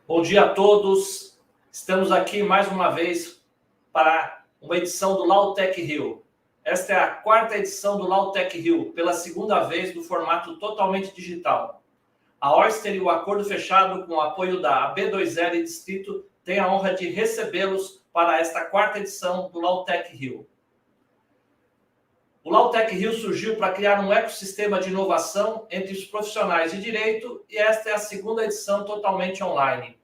Bom dia a todos. Estamos aqui mais uma vez para uma edição do Lautech Rio. Esta é a quarta edição do Lautech Rio, pela segunda vez no formato totalmente digital. A Oyster e o Acordo Fechado, com o apoio da AB2L e Distrito, têm a honra de recebê-los para esta quarta edição do Lautech Rio. O Lautech Rio surgiu para criar um ecossistema de inovação entre os profissionais de direito e esta é a segunda edição totalmente online.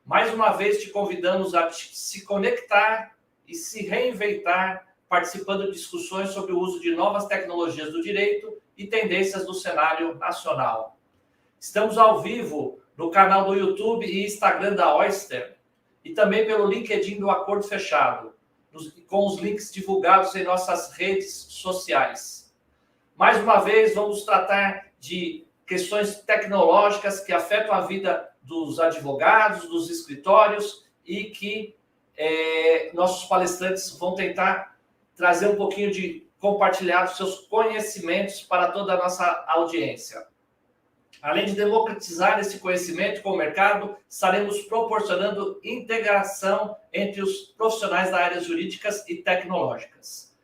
Mais uma vez te convidamos a se conectar e se reinventar, participando de discussões sobre o uso de novas tecnologias do direito e tendências do cenário nacional. Estamos ao vivo no canal do YouTube e Instagram da Oyster e também pelo LinkedIn do Acordo Fechado, com os links divulgados em nossas redes sociais. Mais uma vez, vamos tratar de questões tecnológicas que afetam a vida dos advogados, dos escritórios e que nossos palestrantes vão tentar trazer um pouquinho de compartilhar os seus conhecimentos para toda a nossa audiência. Além de democratizar esse conhecimento com o mercado, estaremos proporcionando integração entre os profissionais das áreas jurídicas e tecnológicas.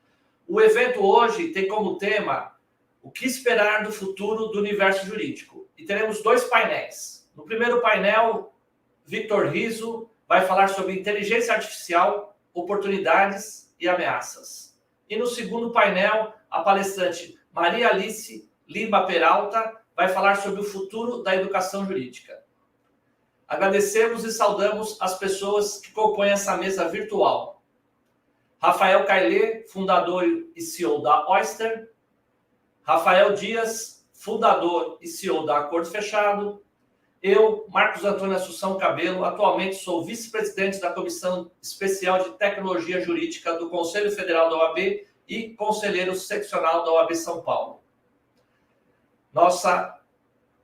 O evento hoje tem como tema o que esperar do futuro do universo jurídico. E teremos dois painéis. No primeiro painel, Victor Rizzo vai falar sobre inteligência artificial, oportunidades e ameaças. E no segundo painel, a palestrante Maria Alice Lima Peralta vai falar sobre o futuro da educação jurídica. Agradecemos e saudamos as pessoas que compõem essa mesa virtual. Rafael Cailê, fundador e CEO da Oyster. Rafael Dias, fundador e CEO da Acordo Fechado. Eu, Marcos Antônio Assunção Cabelo, atualmente sou vice-presidente da Comissão Especial de Tecnologia Jurídica do Conselho Federal da OAB e conselheiro seccional da OAB São Paulo. Nossa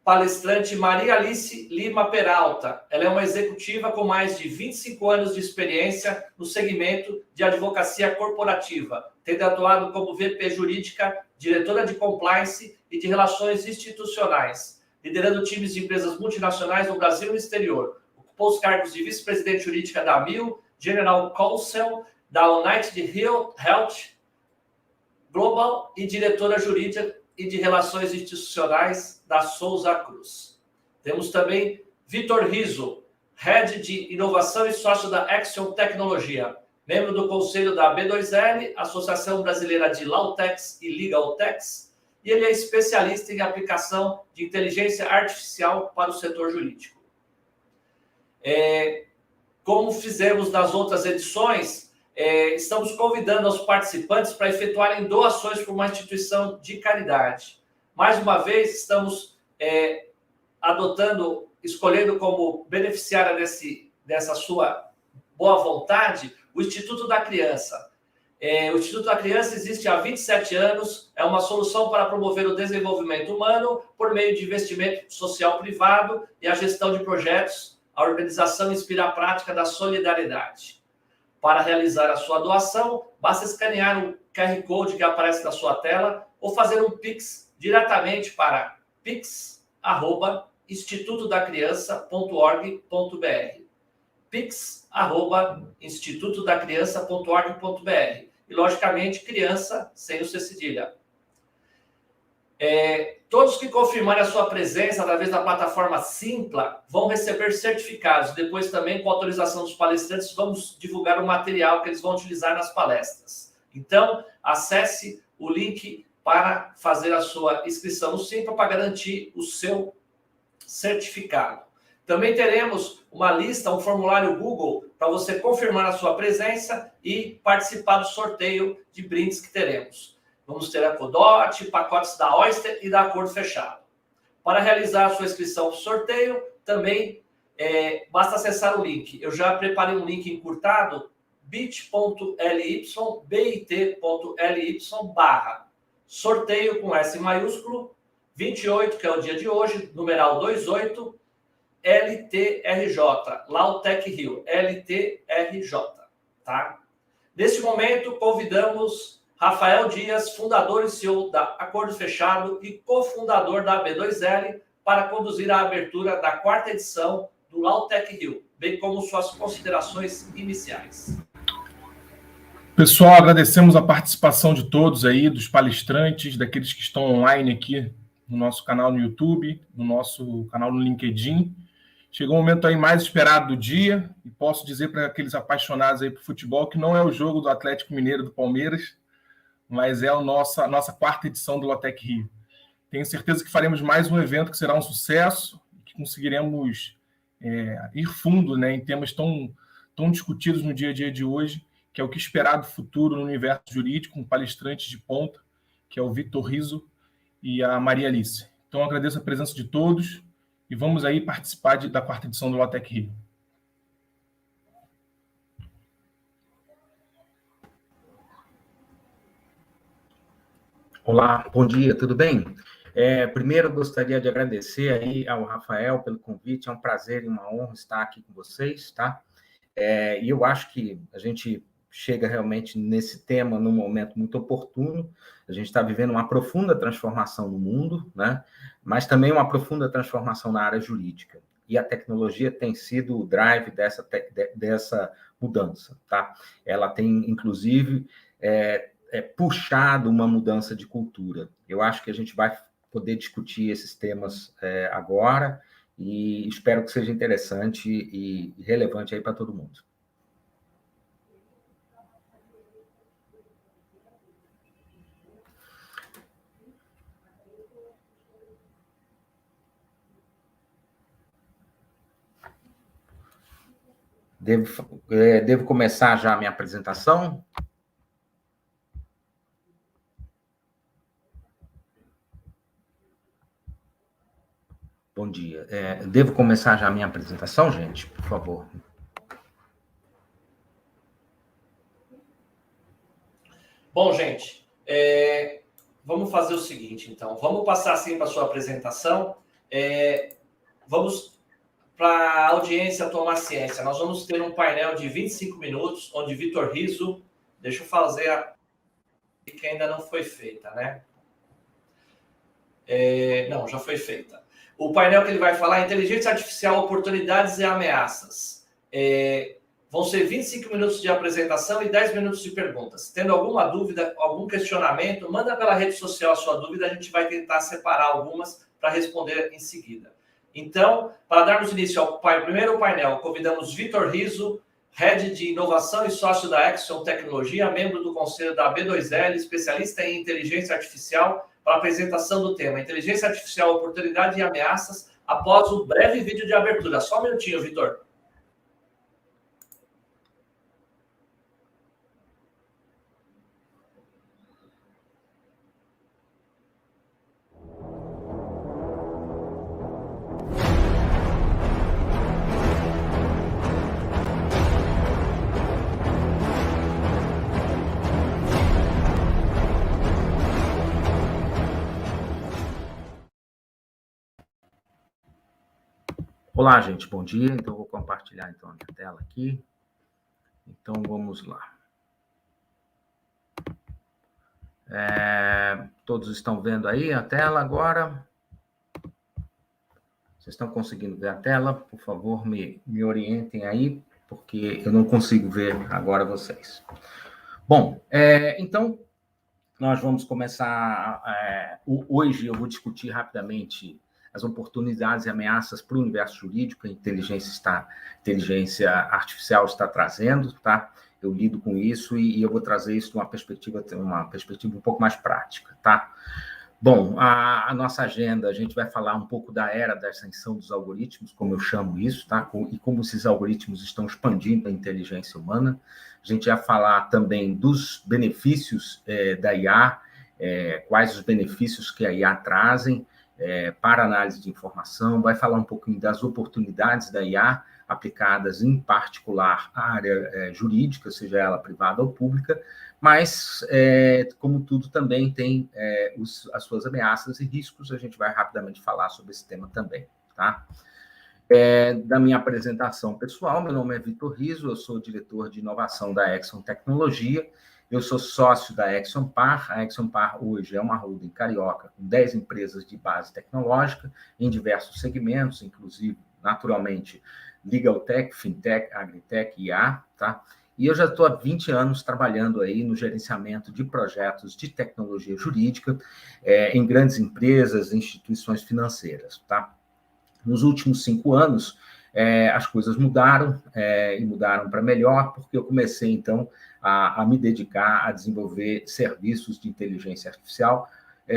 palestrante Maria Alice Lima Peralta. Ela é uma executiva com mais de 25 anos de experiência no segmento de advocacia corporativa, tendo atuado como VP jurídica, diretora de compliance e de relações institucionais, liderando times de empresas multinacionais no Brasil e no exterior. Ocupou os cargos de vice-presidente jurídica da Mil, General Counsel, da United Health Global e diretora jurídica e de Relações Institucionais da Souza Cruz. Temos também Victor Rizzo, Head de Inovação e sócio da Action Tecnologia, membro do conselho da AB2L, Associação Brasileira de Lautechs e Legaltechs, e ele é especialista em aplicação de inteligência artificial para o setor jurídico. Como fizemos nas outras edições, estamos convidando os participantes para efetuarem doações para uma instituição de caridade. Mais uma vez, estamos escolhendo como beneficiária dessa sua boa vontade o Instituto da Criança. O Instituto da Criança existe há 27 anos, é uma solução para promover o desenvolvimento humano por meio de investimento social privado e a gestão de projetos. A organização inspira a prática da solidariedade. Para realizar a sua doação, basta escanear o QR Code que aparece na sua tela ou fazer um Pix diretamente para pix@institutodacriança.org.br. pix@institutodacriança.org.br. E, logicamente, criança sem o C cedilha. Todos que confirmarem a sua presença através da plataforma Simpla vão receber certificados. Depois também, com autorização dos palestrantes, vamos divulgar o material que eles vão utilizar nas palestras. Então, acesse o link para fazer a sua inscrição no Simpla para garantir o seu certificado. Também teremos uma lista, um formulário Google para você confirmar a sua presença e participar do sorteio de brindes que teremos. Vamos ter a Codot, pacotes da Oyster e da Acordo Fechado. Para realizar a sua inscrição para o sorteio, também basta acessar o link. Eu já preparei um link encurtado, bit.ly/sorteio com S maiúsculo, 28, que é o dia de hoje, numeral 28, LTRJ, Lautech Rio, LTRJ, tá? Neste momento, convidamos Rafael Dias, fundador e CEO da Acordo Fechado e cofundador da AB2L, para conduzir a abertura da quarta edição do Lautech Rio, bem como suas considerações iniciais. Pessoal, agradecemos a participação de todos aí, dos palestrantes, daqueles que estão online aqui no nosso canal no YouTube, no nosso canal no LinkedIn. Chegou o momento aí mais esperado do dia e posso dizer para aqueles apaixonados aí por futebol que não é o jogo do Atlético Mineiro do Palmeiras, mas é a nossa quarta edição do Lautech Rio. Tenho certeza que faremos mais um evento que será um sucesso e que conseguiremos ir fundo, né, em temas tão discutidos no dia a dia de hoje, que é o que esperar do futuro no universo jurídico, com palestrantes de ponta, que é o Vitor Riso e a Maria Alice. Então, agradeço a presença de todos e vamos aí participar da quarta edição do Lautech Rio. Olá, bom dia, tudo bem? Primeiro, eu gostaria de agradecer aí ao Rafael pelo convite, é um prazer e uma honra estar aqui com vocês, tá? E eu acho que a gente chega realmente nesse tema num momento muito oportuno. A gente está vivendo uma profunda transformação no mundo, né? Mas também uma profunda transformação na área jurídica. E a tecnologia tem sido o drive dessa mudança, tá? Ela tem, inclusive, puxado uma mudança de cultura. Eu acho que a gente vai poder discutir esses temas agora e espero que seja interessante e relevante aí para todo mundo. Devo começar já a minha apresentação? Bom dia. Devo começar já a minha apresentação, gente? Por favor. Bom, gente, vamos fazer o seguinte, então. Vamos passar assim para a sua apresentação. Vamos para a audiência tomar ciência. Nós vamos ter um painel de 25 minutos, onde Vitor Riso... Deixa eu fazer a que ainda não foi feita, né? Não, já foi feita. O painel que ele vai falar é Inteligência Artificial, Oportunidades e Ameaças. Vão ser 25 minutos de apresentação e 10 minutos de perguntas. Tendo alguma dúvida, algum questionamento, manda pela rede social a sua dúvida, a gente vai tentar separar algumas para responder em seguida. Então, para darmos início ao primeiro painel, convidamos Vitor Riso, Head de Inovação e sócio da Axion Tecnologia, membro do conselho da B2L, especialista em inteligência artificial, para a apresentação do tema Inteligência Artificial, Oportunidade e Ameaças, após o breve vídeo de abertura. Só um minutinho, Vitor. Olá, gente, bom dia. Então, vou compartilhar então, a minha tela aqui. Então, vamos lá. Todos estão vendo aí a tela agora? Vocês estão conseguindo ver a tela? Por favor, me orientem aí, porque eu não consigo ver agora vocês. Bom, então, nós vamos começar... hoje eu vou discutir rapidamente as oportunidades e ameaças para o universo jurídico, a inteligência artificial está trazendo, tá? Eu lido com isso e eu vou trazer isso de uma perspectiva um pouco mais prática, tá? Bom, a nossa agenda, a gente vai falar um pouco da era da ascensão dos algoritmos, como eu chamo isso, tá? E como esses algoritmos estão expandindo a inteligência humana. A gente vai falar também dos benefícios da IA, quais os benefícios que a IA trazem, para análise de informação, vai falar um pouquinho das oportunidades da IA aplicadas, em particular, à área jurídica, seja ela privada ou pública, mas, como tudo, também tem as suas ameaças e riscos, a gente vai rapidamente falar sobre esse tema também, tá? Da minha apresentação pessoal, meu nome é Vitor Riso, eu sou diretor de inovação da Axion Tecnologia, eu sou sócio da Axion Par. A Axion Par hoje é uma holding carioca com 10 empresas de base tecnológica em diversos segmentos, inclusive naturalmente, Legal Tech, Fintech, Agritech e IA, tá? E eu já estou há 20 anos trabalhando aí no gerenciamento de projetos de tecnologia jurídica em grandes empresas, instituições financeiras, tá? Nos últimos 5 anos, as coisas mudaram, e mudaram para melhor, porque eu comecei, então, a me dedicar a desenvolver serviços de inteligência artificial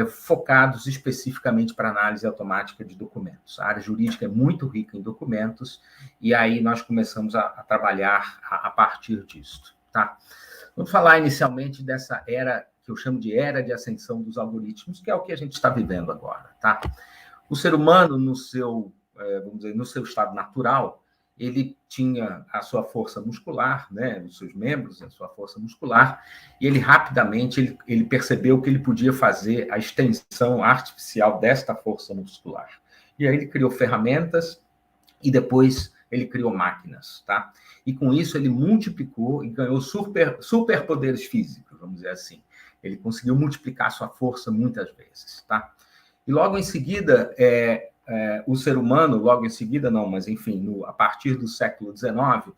focados especificamente para análise automática de documentos. A área jurídica é muito rica em documentos, e aí nós começamos a trabalhar a partir disso, tá? Vamos falar inicialmente dessa era, que eu chamo de era de ascensão dos algoritmos, que é o que a gente está vivendo agora, tá? O ser humano, no seu, vamos dizer, no seu estado natural, ele tinha a sua força muscular, né, os seus membros, a sua força muscular, e ele rapidamente ele percebeu que ele podia fazer a extensão artificial desta força muscular. E aí ele criou ferramentas e depois ele criou máquinas, tá? E com isso ele multiplicou e ganhou superpoderes físicos, vamos dizer assim. Ele conseguiu multiplicar a sua força muitas vezes, tá? E logo em seguida, o ser humano, logo em seguida não, mas enfim, a partir do século XIX,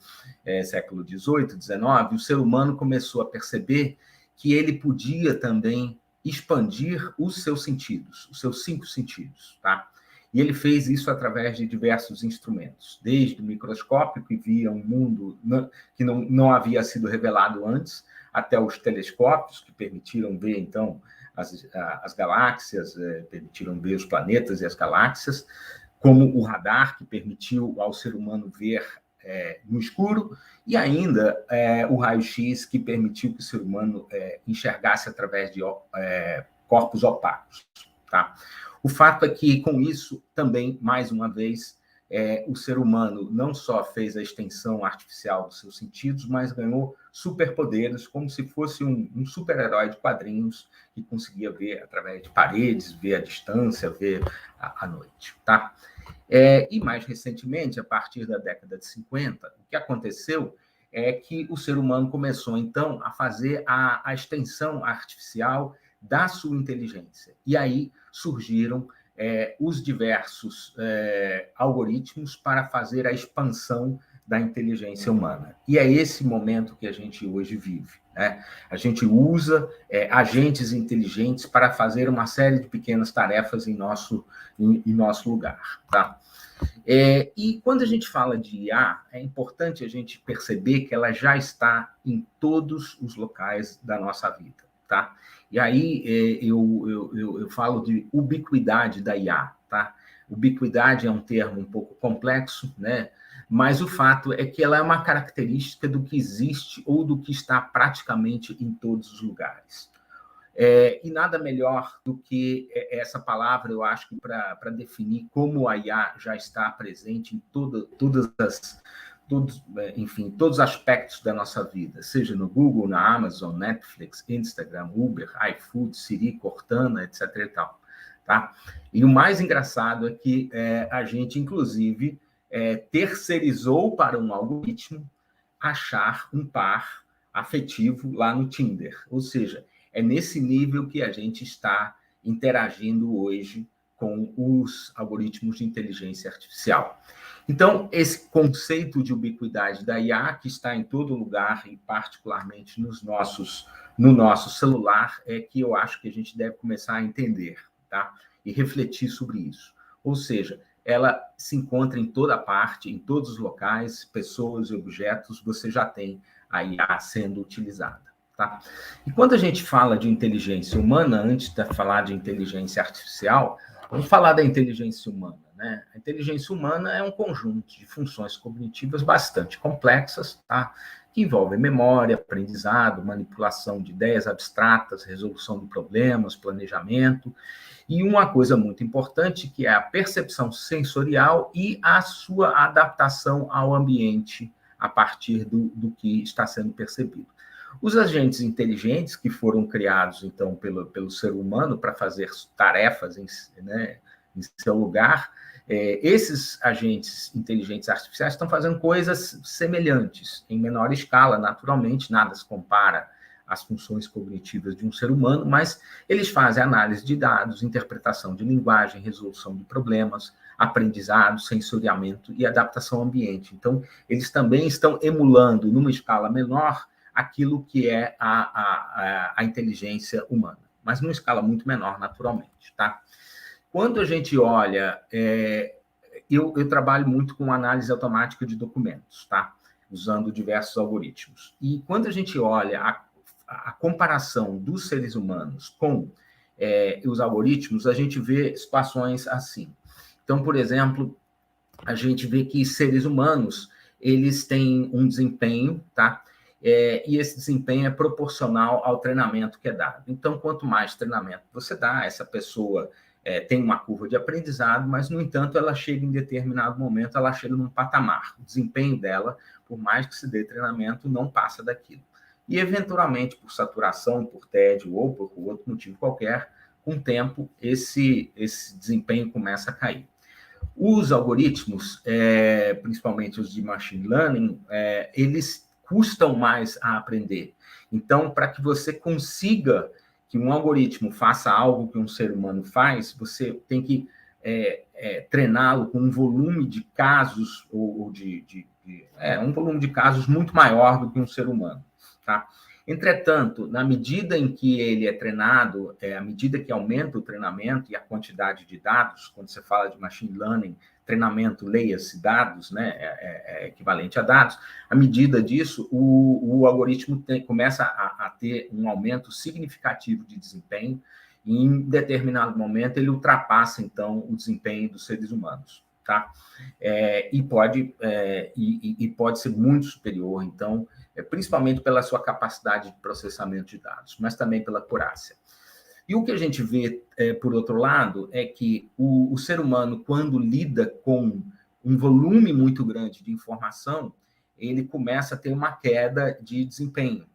século XVIII, XIX, o ser humano começou a perceber que ele podia também expandir os seus sentidos, os seus 5 sentidos, tá? E ele fez isso através de diversos instrumentos, desde o microscópio, que via um mundo que não havia sido revelado antes, até os telescópios, que permitiram ver, então, as galáxias, permitiram ver os planetas e as galáxias, como o radar, que permitiu ao ser humano ver no escuro, e ainda o raio-x, que permitiu que o ser humano enxergasse através de corpos opacos, tá? O fato é que, com isso, também, mais uma vez, o ser humano não só fez a extensão artificial dos seus sentidos, mas ganhou superpoderes, como se fosse um super-herói de quadrinhos que conseguia ver através de paredes, ver a distância, ver à noite, tá? E mais recentemente, a partir da década de 50, o que aconteceu é que o ser humano começou, então, a fazer a extensão artificial da sua inteligência. E aí surgiram os diversos algoritmos para fazer a expansão da inteligência humana. E é esse momento que a gente hoje vive, né? A gente usa agentes inteligentes para fazer uma série de pequenas tarefas em nosso lugar, tá? E quando a gente fala de IA, é importante a gente perceber que ela já está em todos os locais da nossa vida, tá? E aí eu falo de ubiquidade da IA, tá? Ubiquidade é um termo um pouco complexo, né? Mas o fato é que ela é uma característica do que existe ou do que está praticamente em todos os lugares. E nada melhor do que essa palavra, eu acho, para definir como a IA já está presente em todos os aspectos da nossa vida, seja no Google, na Amazon, Netflix, Instagram, Uber, iFood, Siri, Cortana, etc. e tal, tá? E o mais engraçado é que a gente, inclusive, terceirizou para um algoritmo achar um par afetivo lá no Tinder. Ou seja, é nesse nível que a gente está interagindo hoje com os algoritmos de inteligência artificial. Então, esse conceito de ubiquidade da IA, que está em todo lugar, e particularmente no nosso celular, é que eu acho que a gente deve começar a entender, tá? E refletir sobre isso. Ou seja, ela se encontra em toda parte, em todos os locais, pessoas e objetos, você já tem a IA sendo utilizada, tá? E quando a gente fala de inteligência humana, antes de falar de inteligência artificial, vamos falar da inteligência humana, né? A inteligência humana é um conjunto de funções cognitivas bastante complexas, tá? Que envolvem memória, aprendizado, manipulação de ideias abstratas, resolução de problemas, planejamento, e uma coisa muito importante, que é a percepção sensorial e a sua adaptação ao ambiente a partir do que está sendo percebido. Os agentes inteligentes que foram criados, então, pelo ser humano para fazer tarefas em seu lugar, esses agentes inteligentes artificiais estão fazendo coisas semelhantes, em menor escala, naturalmente, nada se compara às funções cognitivas de um ser humano, mas eles fazem análise de dados, interpretação de linguagem, resolução de problemas, aprendizado, sensoriamento e adaptação ao ambiente. Então, eles também estão emulando, numa escala menor, aquilo que é a inteligência humana, mas numa escala muito menor, naturalmente, tá? Quando a gente olha, eu trabalho muito com análise automática de documentos, tá? Usando diversos algoritmos. E quando a gente olha a comparação dos seres humanos com os algoritmos, a gente vê situações assim. Então, por exemplo, a gente vê que seres humanos, eles têm um desempenho, tá? E esse desempenho é proporcional ao treinamento que é dado. Então, quanto mais treinamento você dá, essa pessoa tem uma curva de aprendizado, mas, no entanto, ela chega em determinado momento, ela chega num patamar. O desempenho dela, por mais que se dê treinamento, não passa daquilo. E, eventualmente, por saturação, por tédio ou por outro motivo qualquer, com o tempo, esse desempenho começa a cair. Os algoritmos, principalmente os de machine learning, eles custam mais a aprender. Então, para que você consiga que um algoritmo faça algo que um ser humano faz, você tem que treiná-lo com um volume de casos, ou um volume de casos muito maior do que um ser humano, tá? Entretanto, na medida em que ele é treinado, à medida que aumenta o treinamento e a quantidade de dados, quando você fala de machine learning, treinamento, leia-se dados, né, é equivalente a dados, à medida disso, o algoritmo começa a ter um aumento significativo de desempenho e, em determinado momento, ele ultrapassa, então, o desempenho dos seres humanos, tá? E pode ser muito superior, então, principalmente pela sua capacidade de processamento de dados, mas também pela acurácia. E o que a gente vê, por outro lado, é que o ser humano, quando lida com um volume muito grande de informação, ele começa a ter uma queda de desempenho.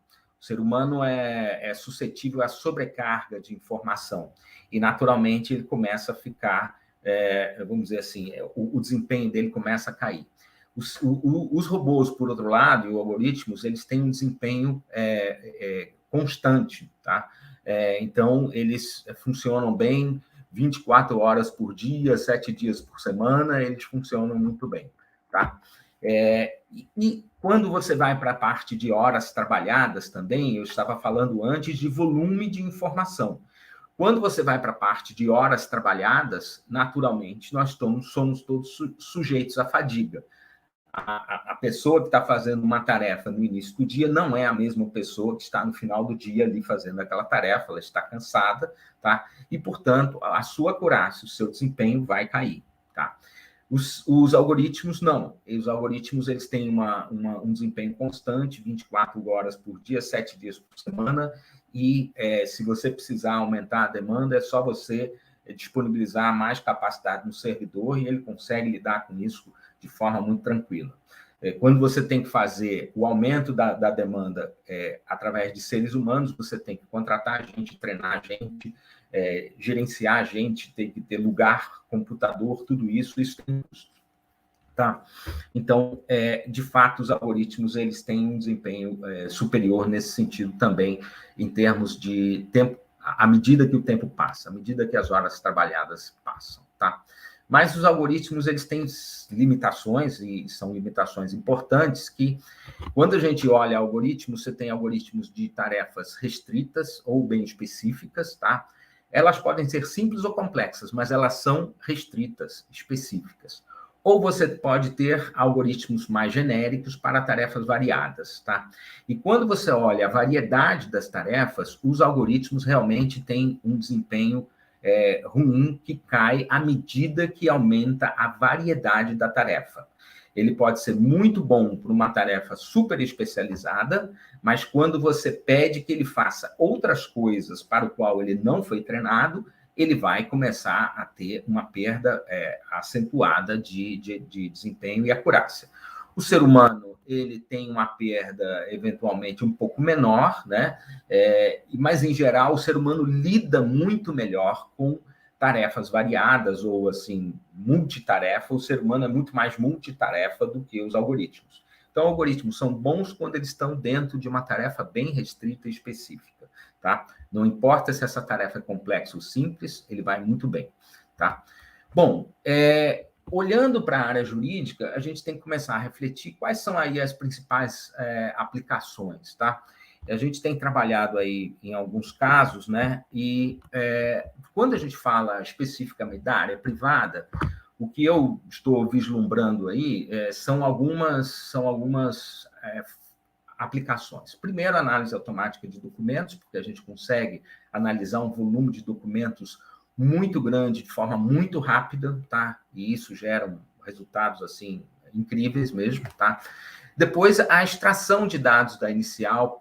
O ser humano é suscetível à sobrecarga de informação e, naturalmente, ele começa a ficar, vamos dizer assim, o desempenho dele começa a cair. Os robôs, por outro lado, e os algoritmos, eles têm um desempenho constante, tá? Então, eles funcionam bem 24 horas por dia, 7 dias por semana, eles funcionam muito bem, tá? E quando você vai para a parte de horas trabalhadas também, eu estava falando antes de volume de informação. Quando você vai para a parte de horas trabalhadas, naturalmente, nós somos todos sujeitos à fadiga. A pessoa que está fazendo uma tarefa no início do dia não é a mesma pessoa que está no final do dia ali fazendo aquela tarefa, ela está cansada, tá? E, portanto, a sua acurácia, o seu desempenho vai cair, tá? Os algoritmos, não. Os algoritmos, eles têm um desempenho constante, 24 horas por dia, 7 dias por semana, e se você precisar aumentar a demanda, é só você disponibilizar mais capacidade no servidor e ele consegue lidar com isso de forma muito tranquila. Quando você tem que fazer o aumento da demanda através de seres humanos, você tem que contratar gente, treinar gente, gerenciar gente, tem que ter lugar, computador, tudo isso tem custo. Tá? Então, de fato, os algoritmos eles têm um desempenho superior nesse sentido também, em termos de tempo, à medida que o tempo passa, à medida que as horas trabalhadas passam. Tá? Mas os algoritmos eles têm limitações, e são limitações importantes, que quando a gente olha algoritmos, você tem algoritmos de tarefas restritas ou bem específicas, tá? Elas podem ser simples ou complexas, mas elas são restritas, específicas. Ou você pode ter algoritmos mais genéricos para tarefas variadas, tá? E quando você olha a variedade das tarefas, os algoritmos realmente têm um desempenho ruim que cai à medida que aumenta a variedade da tarefa. Ele pode ser muito bom para uma tarefa super especializada, mas quando você pede que ele faça outras coisas para o qual ele não foi treinado, ele vai começar a ter uma perda acentuada de desempenho e acurácia. O ser humano, ele tem uma perda, eventualmente, um pouco menor, né? Mas, em geral, o ser humano lida muito melhor com tarefas variadas ou, assim, multitarefa. O ser humano é muito mais multitarefa do que os algoritmos. Então, algoritmos são bons quando eles estão dentro de uma tarefa bem restrita e específica, tá? Não importa se essa tarefa é complexa ou simples, ele vai muito bem, tá? Bom, olhando para a área jurídica, a gente tem que começar a refletir quais são aí as principais aplicações, tá? A gente tem trabalhado aí em alguns casos, né? E quando a gente fala especificamente da área privada, o que eu estou vislumbrando aí são algumas aplicações. Primeiro, análise automática de documentos, porque a gente consegue analisar um volume de documentos muito grande, de forma muito rápida, tá? E isso gera resultados, assim, incríveis mesmo, tá? Depois, a extração de dados da inicial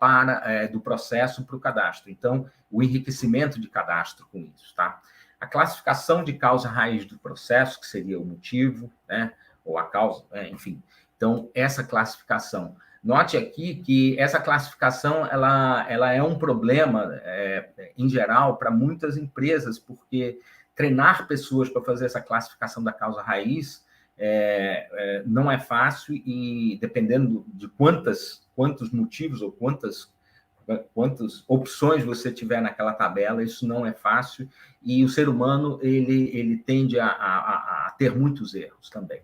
do processo para o cadastro. Então, o enriquecimento de cadastro com isso, tá? A classificação de causa raiz do processo, que seria o motivo, né? Ou a causa, enfim. Então, essa classificação. Note aqui que essa classificação ela é um problema, em geral, para muitas empresas, porque treinar pessoas para fazer essa classificação da causa raiz não é fácil e, dependendo de quantos motivos ou quantas opções você tiver naquela tabela, isso não é fácil, e o ser humano ele tende a ter muitos erros também.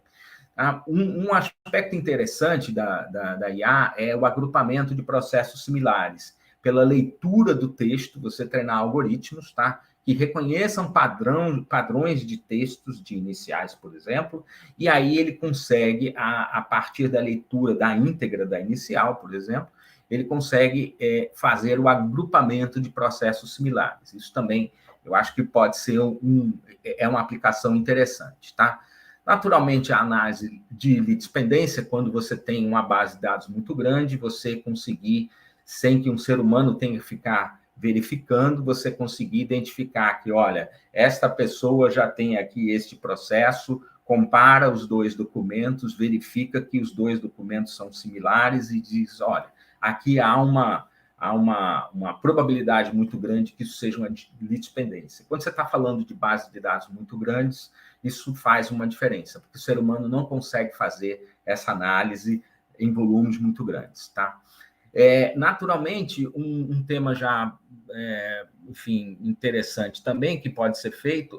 Um aspecto interessante da IA é o agrupamento de processos similares. Pela leitura do texto, você treinar algoritmos, tá? Que reconheçam padrões de textos de iniciais, por exemplo, e aí ele consegue, a partir da leitura da íntegra da inicial, por exemplo, ele consegue fazer o agrupamento de processos similares. Isso também, eu acho que pode ser uma aplicação interessante, tá? Naturalmente, a análise de litispendência, quando você tem uma base de dados muito grande, você conseguir, sem que um ser humano tenha que ficar verificando, você conseguir identificar que, olha, esta pessoa já tem aqui este processo, compara os dois documentos, verifica que os dois documentos são similares e diz, olha, aqui há uma probabilidade muito grande que isso seja uma litispendência. Quando você está falando de base de dados muito grandes, isso faz uma diferença, porque o ser humano não consegue fazer essa análise em volumes muito grandes, tá? Naturalmente, um tema já, enfim, interessante também, que pode ser feito,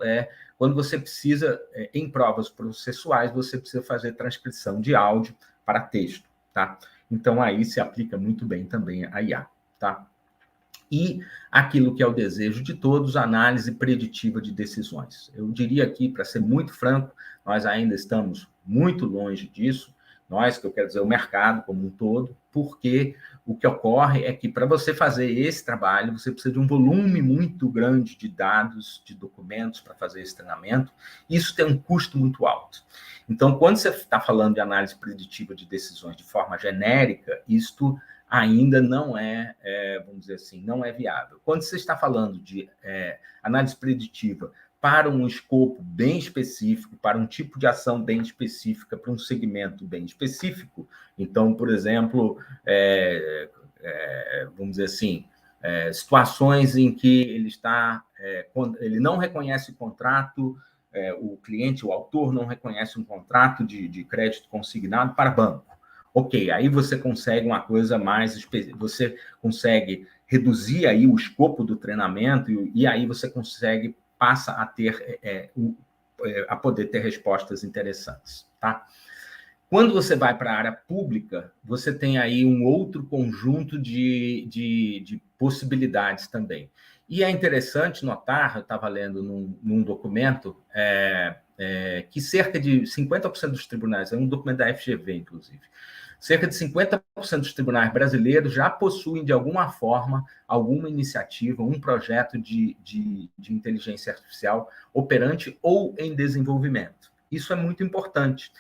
quando você precisa, em provas processuais, você precisa fazer transcrição de áudio para texto, tá? Então, aí se aplica muito bem também a IA, tá? E aquilo que é o desejo de todos, análise preditiva de decisões. Eu diria aqui, para ser muito franco, nós ainda estamos muito longe disso, que eu quero dizer o mercado como um todo, porque o que ocorre é que para você fazer esse trabalho, você precisa de um volume muito grande de dados, de documentos para fazer esse treinamento, e isso tem um custo muito alto. Então, quando você está falando de análise preditiva de decisões de forma genérica, isto ainda não vamos dizer assim, não é viável. Quando você está falando de análise preditiva para um escopo bem específico, para um tipo de ação bem específica, para um segmento bem específico, então, por exemplo, vamos dizer assim, situações em que ele não reconhece o contrato, o cliente, o autor, não reconhece um contrato de crédito consignado para banco. Ok, aí você consegue uma coisa mais específica, você consegue reduzir aí o escopo do treinamento e aí você passa a ter, a poder ter respostas interessantes, tá? Quando você vai para a área pública, você tem aí um outro conjunto de possibilidades também. E é interessante notar, eu estava lendo num documento, que cerca de 50% dos tribunais, é um documento da FGV, inclusive, cerca de 50% dos tribunais brasileiros já possuem, de alguma forma, alguma iniciativa, um projeto de inteligência artificial operante ou em desenvolvimento. Isso é muito importante,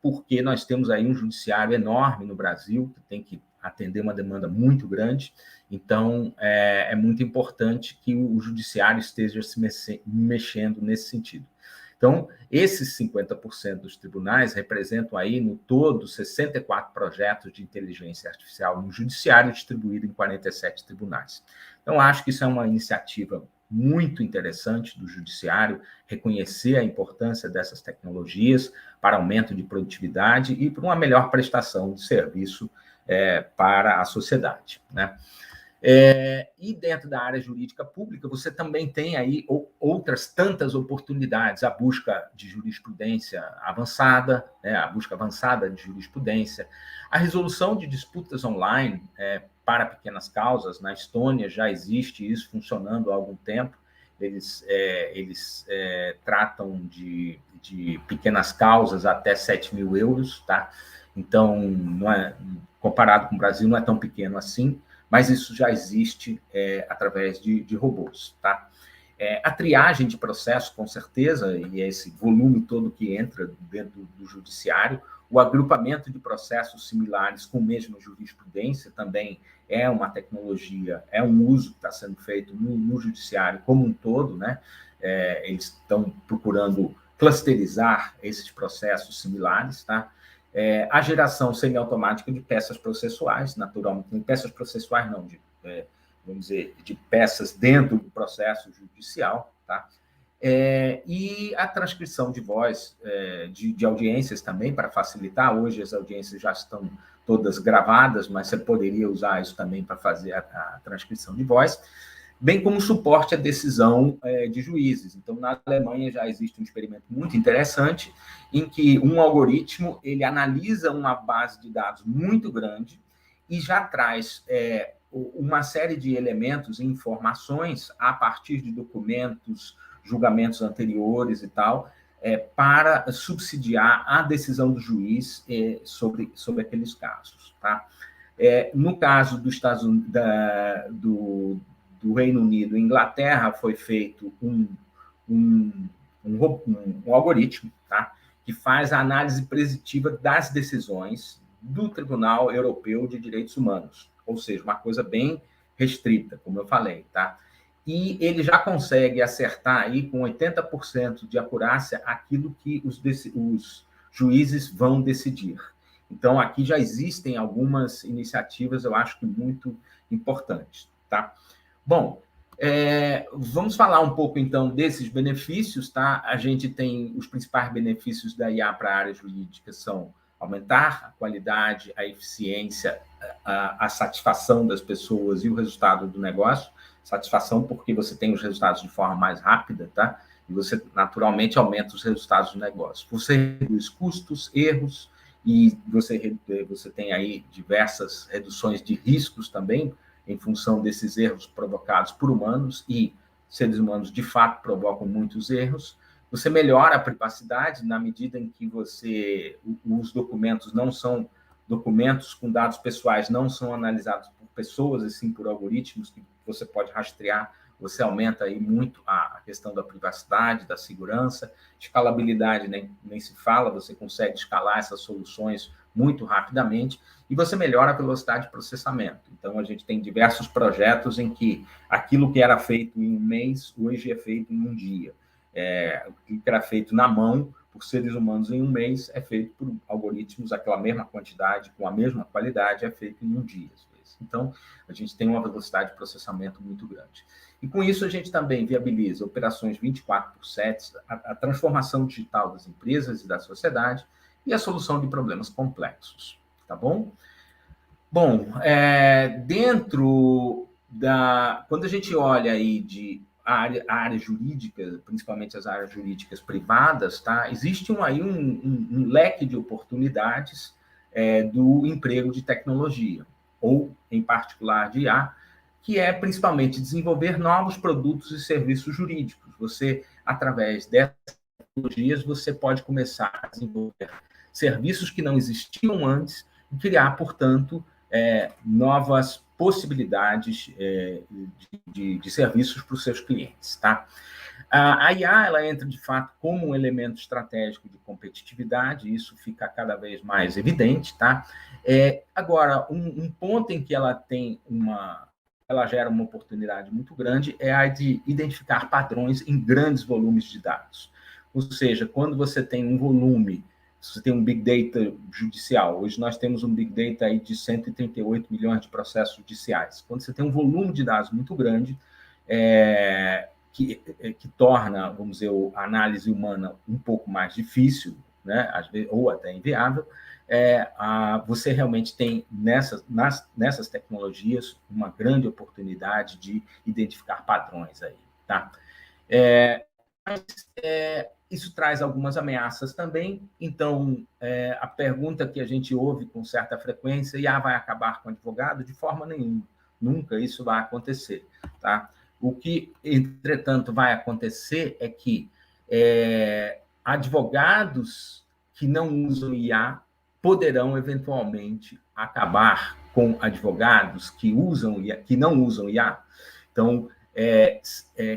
porque nós temos aí um judiciário enorme no Brasil, que tem que atender uma demanda muito grande, então é muito importante que o judiciário esteja se mexendo nesse sentido. Então, esses 50% dos tribunais representam aí, no todo, 64 projetos de inteligência artificial no judiciário, distribuído em 47 tribunais. Então, acho que isso é uma iniciativa muito interessante do judiciário, reconhecer a importância dessas tecnologias para aumento de produtividade e para uma melhor prestação de serviço para a sociedade, né? E dentro da área jurídica pública, você também tem aí outras tantas oportunidades, a busca de jurisprudência avançada, né, a busca avançada de jurisprudência, a resolução de disputas online para pequenas causas. Na Estônia já existe isso funcionando há algum tempo. Eles tratam de pequenas causas até 7 mil euros, tá? Então, comparado com o Brasil, não é tão pequeno assim, mas isso já existe através de robôs, tá? A triagem de processos, com certeza, e é esse volume todo que entra dentro do judiciário, o agrupamento de processos similares com a mesma jurisprudência também é uma tecnologia, é um uso que está sendo feito no judiciário como um todo, né? Eles estão procurando clusterizar esses processos similares, tá? A geração semiautomática de peças processuais, naturalmente, peças processuais não, vamos dizer, de peças dentro do processo judicial, tá? E a transcrição de voz de audiências também, para facilitar. Hoje as audiências já estão todas gravadas, mas você poderia usar isso também para fazer a transcrição de voz, bem como suporte à decisão de juízes. Então, na Alemanha já existe um experimento muito interessante em que um algoritmo ele analisa uma base de dados muito grande e já traz uma série de elementos e informações a partir de documentos, julgamentos anteriores e tal, para subsidiar a decisão do juiz sobre aqueles casos, tá? No caso do Reino Unido e Inglaterra, foi feito um algoritmo, tá? Que faz a análise preditiva das decisões do Tribunal Europeu de Direitos Humanos, ou seja, uma coisa bem restrita, como eu falei, tá? E ele já consegue acertar aí com 80% de acurácia aquilo que os juízes vão decidir. Então, aqui já existem algumas iniciativas, eu acho que muito importantes, tá? Bom, vamos falar um pouco, então, desses benefícios, tá? A gente tem os principais benefícios da IA para a área jurídica são aumentar a qualidade, a eficiência, a satisfação das pessoas e o resultado do negócio. Satisfação porque você tem os resultados de forma mais rápida, tá? E você, naturalmente, aumenta os resultados do negócio. Você reduz custos, erros, e você tem aí diversas reduções de riscos também, em função desses erros provocados por humanos, e seres humanos, de fato, provocam muitos erros. Você melhora a privacidade na medida em que os documentos não são documentos com dados pessoais, não são analisados por pessoas, e sim por algoritmos que você pode rastrear. Você aumenta aí muito a questão da privacidade, da segurança. Escalabilidade, nem se fala, você consegue escalar essas soluções muito rapidamente, e você melhora a velocidade de processamento. Então, a gente tem diversos projetos em que aquilo que era feito em um mês, hoje é feito em um dia. O que era feito na mão por seres humanos em um mês é feito por algoritmos, aquela mesma quantidade, com a mesma qualidade, é feito em um dia, às vezes. Então, a gente tem uma velocidade de processamento muito grande. E com isso, a gente também viabiliza operações 24/7, a transformação digital das empresas e da sociedade e a solução de problemas complexos, tá bom? Bom, quando a gente olha aí a área jurídica, principalmente as áreas jurídicas privadas, tá? Existe aí um leque de oportunidades do emprego de tecnologia, ou, em particular, de IA, que é principalmente desenvolver novos produtos e serviços jurídicos. Você, através dessas tecnologias, você pode começar a desenvolver serviços que não existiam antes e criar, portanto, novas possibilidades de serviços para os seus clientes, tá? A IA, ela entra, de fato, como um elemento estratégico de competitividade, e isso fica cada vez mais evidente, tá? Agora, um ponto em que ela gera uma oportunidade muito grande é a de identificar padrões em grandes volumes de dados. Ou seja, quando você tem um volume, você tem um Big Data judicial, hoje nós temos um Big Data aí de 138 milhões de processos judiciais. Quando você tem um volume de dados muito grande, que torna, vamos dizer, a análise humana um pouco mais difícil, né, às vezes, ou até inviável, você realmente tem nessas tecnologias uma grande oportunidade de identificar padrões aí, tá? Mas isso traz algumas ameaças também. Então, a pergunta que a gente ouve com certa frequência, IA vai acabar com o advogado? De forma nenhuma. Nunca isso vai acontecer, tá? O que, entretanto, vai acontecer é que advogados que não usam IA poderão, eventualmente, acabar com advogados que não usam IA. Então,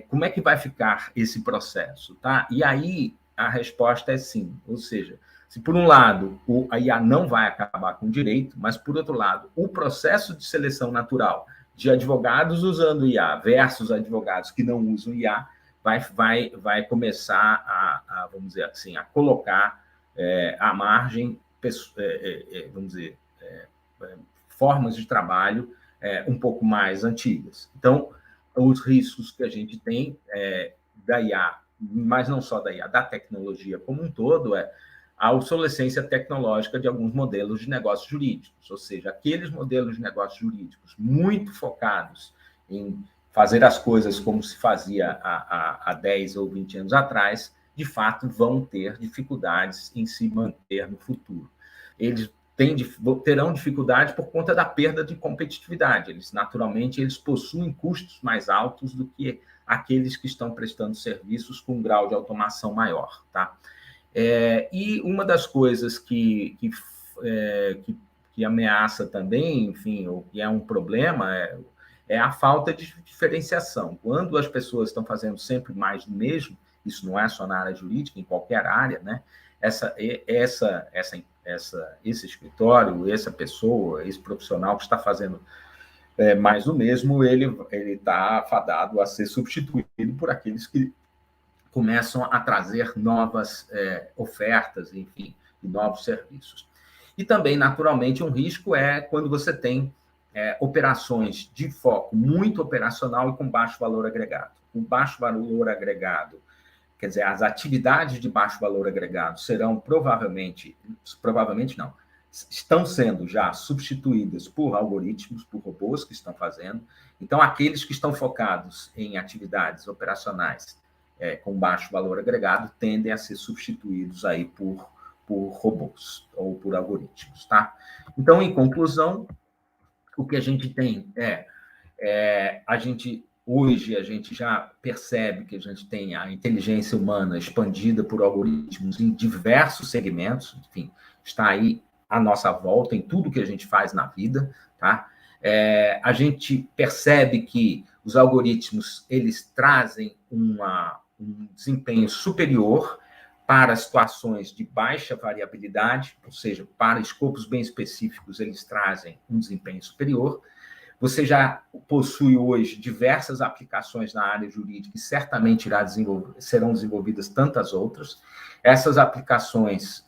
como é que vai ficar esse processo? Tá? E aí, a resposta é sim. Ou seja, se por um lado a IA não vai acabar com o direito, mas por outro lado, o processo de seleção natural de advogados usando IA versus advogados que não usam IA vai começar vamos dizer assim, a colocar à margem, vamos dizer, formas de trabalho um pouco mais antigas. Então, os riscos que a gente tem da IA, mas não só da IA, da tecnologia como um todo, a obsolescência tecnológica de alguns modelos de negócios jurídicos, ou seja, aqueles modelos de negócios jurídicos muito focados em fazer as coisas como se fazia há 10 ou 20 anos atrás, de fato, vão ter dificuldades em se manter no futuro. Eles terão dificuldade por conta da perda de competitividade. Naturalmente, eles possuem custos mais altos do que aqueles que estão prestando serviços com um grau de automação maior, tá? E uma das coisas que ameaça também, enfim, ou que é um problema, é a falta de diferenciação. Quando as pessoas estão fazendo sempre mais do mesmo, isso não é só na área jurídica, em qualquer área, né? Esse escritório, essa pessoa, esse profissional que está fazendo mais do mesmo, ele está fadado a ser substituído por aqueles que começam a trazer novas ofertas, enfim, e novos serviços. E também, naturalmente, um risco é quando você tem operações de foco muito operacional e com baixo valor agregado. O baixo valor agregado, quer dizer, as atividades de baixo valor agregado serão provavelmente não, estão sendo já substituídas por algoritmos, por robôs que estão fazendo. Então, aqueles que estão focados em atividades operacionais com baixo valor agregado tendem a ser substituídos aí por robôs ou por algoritmos, tá? Então, em conclusão, o que a gente tem hoje a gente já percebe que a gente tem a inteligência humana expandida por algoritmos em diversos segmentos, enfim, está aí à nossa volta em tudo que a gente faz na vida, tá? A gente percebe que os algoritmos eles trazem um desempenho superior para situações de baixa variabilidade, ou seja, para escopos bem específicos, eles trazem um desempenho superior. Você já possui hoje diversas aplicações na área jurídica e certamente serão desenvolvidas tantas outras. Essas aplicações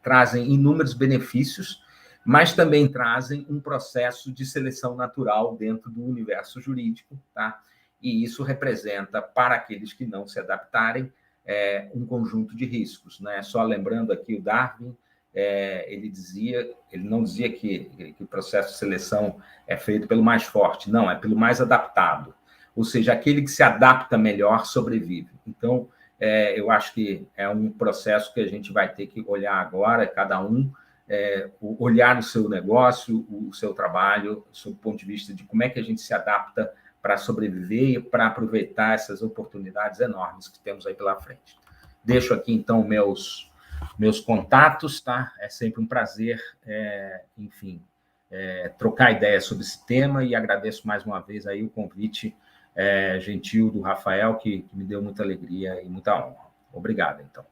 trazem inúmeros benefícios, mas também trazem um processo de seleção natural dentro do universo jurídico, tá? E isso representa, para aqueles que não se adaptarem, um conjunto de riscos, né? Só lembrando aqui o Darwin, ele não dizia que o processo de seleção é feito pelo mais forte, não, é pelo mais adaptado. Ou seja, aquele que se adapta melhor sobrevive. Então, eu acho que é um processo que a gente vai ter que olhar agora, cada um, olhar o seu negócio, o seu trabalho, sob o ponto de vista de como é que a gente se adapta para sobreviver e para aproveitar essas oportunidades enormes que temos aí pela frente. Deixo aqui, então, meus contatos, tá? É sempre um prazer, enfim, trocar ideias sobre esse tema e agradeço mais uma vez aí o convite gentil do Rafael, que me deu muita alegria e muita honra. Obrigado, então.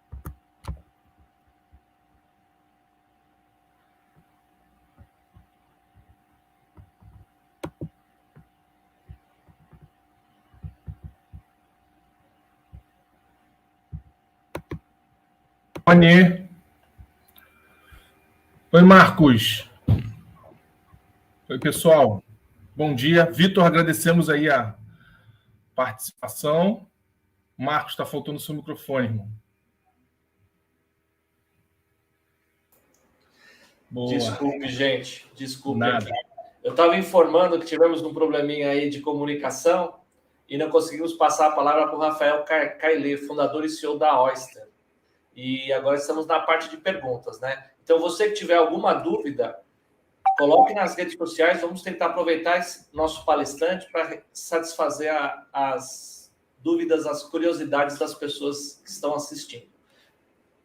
Oi, Marcos. Oi, pessoal. Bom dia. Vitor, agradecemos aí a participação. Marcos, está faltando o seu microfone, irmão. Boa. Desculpe, gente. Desculpe Nada. aqui. Eu estava informando que tivemos um probleminha aí de comunicação e não conseguimos passar a palavra para o Rafael Cailê, fundador e CEO da Oyster. E agora estamos na parte de perguntas, né? Então, você que tiver alguma dúvida, coloque nas redes sociais. Vamos tentar aproveitar esse nosso palestrante para satisfazer as dúvidas, as curiosidades das pessoas que estão assistindo.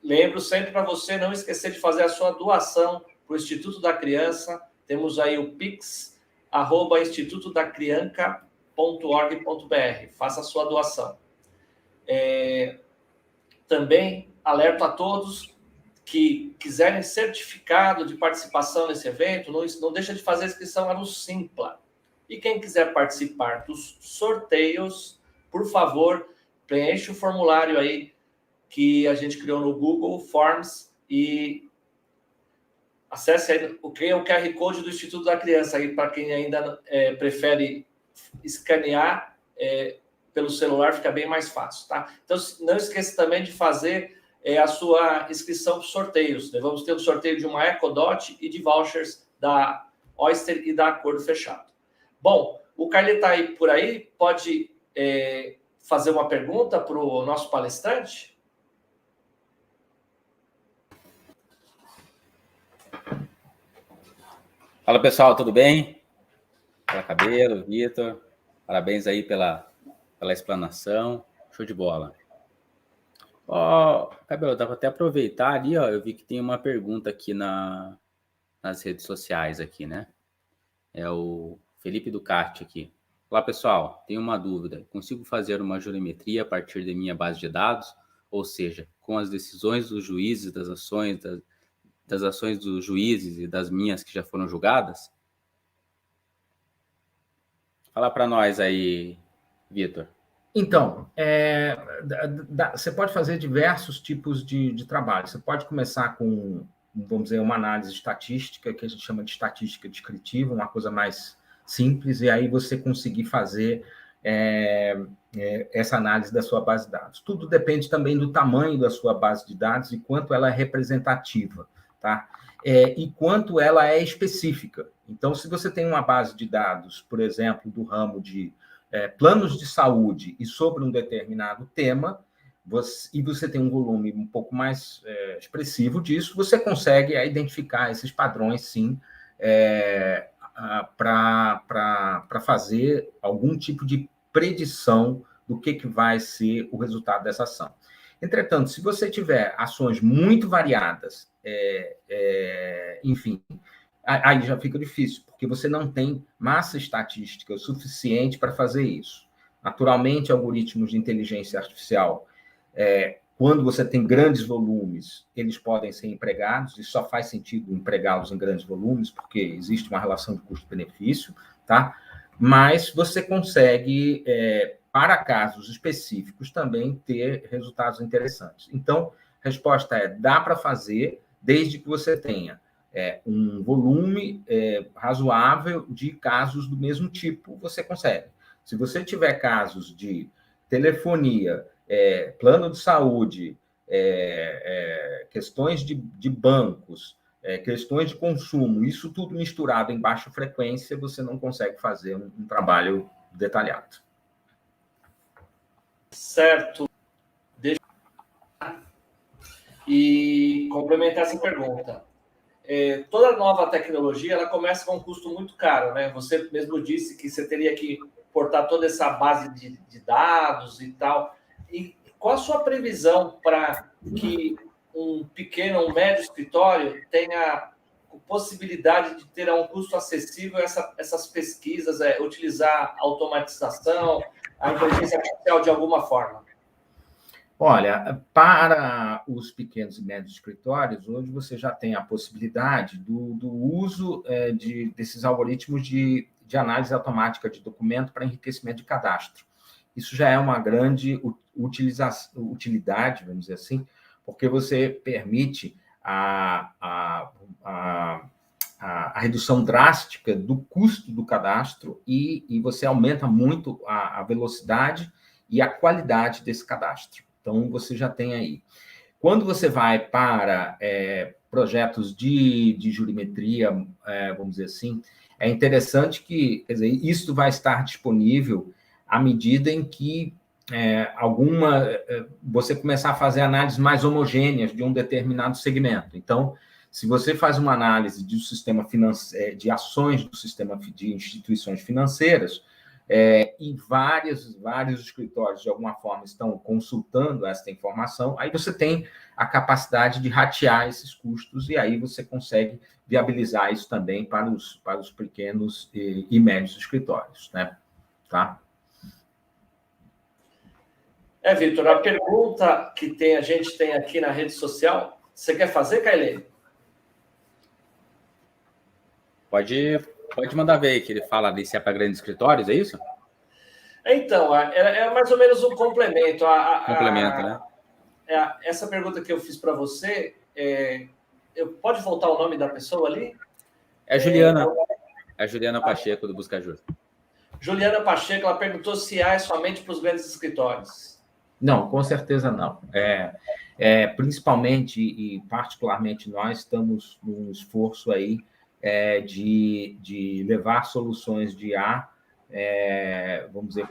Lembro sempre para você não esquecer de fazer a sua doação para o Instituto da Criança. Temos aí o Pix, @institutodacrianca.org.br. Faça a sua doação. Também alerto a todos que quiserem certificado de participação nesse evento, não deixa de fazer a inscrição lá no Simpla. E quem quiser participar dos sorteios, por favor, preencha o formulário aí que a gente criou no Google Forms e acesse aí o QR Code do Instituto da Criança aí para quem ainda prefere escanear pelo celular, fica bem mais fácil, tá? Então, não esqueça também de fazer a sua inscrição para os sorteios. Vamos ter o sorteio de uma EcoDot e de vouchers da Oyster e da Acordo Fechado. Bom, o Carly está aí por aí, pode fazer uma pergunta para o nosso palestrante? Fala, pessoal, tudo bem? Fala, Cabelo, Vitor. Parabéns aí pela explanação. Show de bola. Cabelo, dá para até aproveitar ali, ó. Eu vi que tem uma pergunta aqui nas redes sociais aqui, né? É o Felipe Ducati aqui. Olá, pessoal, tenho uma dúvida. Consigo fazer uma jurimetria a partir da minha base de dados? Ou seja, com as decisões dos juízes, das ações dos juízes e das minhas que já foram julgadas? Fala para nós aí, Vitor. Então, você pode fazer diversos tipos de trabalho. Você pode começar com, vamos dizer, uma análise estatística, que a gente chama de estatística descritiva, uma coisa mais simples, e aí você conseguir fazer essa análise da sua base de dados. Tudo depende também do tamanho da sua base de dados e quanto ela é representativa, tá? E quanto ela é específica. Então, se você tem uma base de dados, por exemplo, do ramo de planos de saúde e sobre um determinado tema, e você tem um volume um pouco mais expressivo disso, você consegue identificar esses padrões, sim, para fazer algum tipo de predição do que vai ser o resultado dessa ação. Entretanto, se você tiver ações muito variadas, enfim, aí já fica difícil, porque você não tem massa estatística o suficiente para fazer isso. Naturalmente, algoritmos de inteligência artificial, quando você tem grandes volumes, eles podem ser empregados, e só faz sentido empregá-los em grandes volumes, porque existe uma relação de custo-benefício, tá? Mas você consegue, para casos específicos, também ter resultados interessantes. Então, a resposta dá para fazer, desde que você tenha um volume razoável de casos do mesmo tipo, você consegue. Se você tiver casos de telefonia, plano de saúde, questões de bancos, questões de consumo, isso tudo misturado em baixa frequência, você não consegue fazer um trabalho detalhado. Certo. Deixa e complementar essa pergunta. Toda nova tecnologia, ela começa com um custo muito caro, né? Você mesmo disse que você teria que portar toda essa base de dados e tal. E qual a sua previsão para que um pequeno, um médio escritório tenha a possibilidade de ter a um custo acessível essas pesquisas, utilizar a automatização, a inteligência artificial de alguma forma? Olha, para os pequenos e médios escritórios, hoje você já tem a possibilidade do uso desses algoritmos de análise automática de documento para enriquecimento de cadastro. Isso já é uma grande utilidade, vamos dizer assim, porque você permite a redução drástica do custo do cadastro e você aumenta muito a velocidade e a qualidade desse cadastro. Então, você já tem aí. Quando você vai para projetos de jurimetria, vamos dizer assim, é interessante que, quer dizer, isso vai estar disponível à medida em que você começar a fazer análises mais homogêneas de um determinado segmento. Então, se você faz uma análise do sistema financeiro, de ações do sistema de instituições financeiras, e vários escritórios, de alguma forma, estão consultando essa informação, aí você tem a capacidade de ratear esses custos, e aí você consegue viabilizar isso também para os pequenos e médios escritórios, né? Tá? Vitor, a pergunta que a gente tem aqui na rede social, você quer fazer, Kailene? Pode mandar ver aí, que ele fala ali se é para grandes escritórios, é isso? Então, é mais ou menos um complemento. Complemento, né? Essa pergunta que eu fiz para você, pode voltar o nome da pessoa ali? É a Juliana. É a Juliana Pacheco, do Buscajur. Juliana Pacheco, ela perguntou se é somente para os grandes escritórios. Não, com certeza não. Principalmente e particularmente nós estamos num esforço aí de levar soluções de IA, vamos dizer,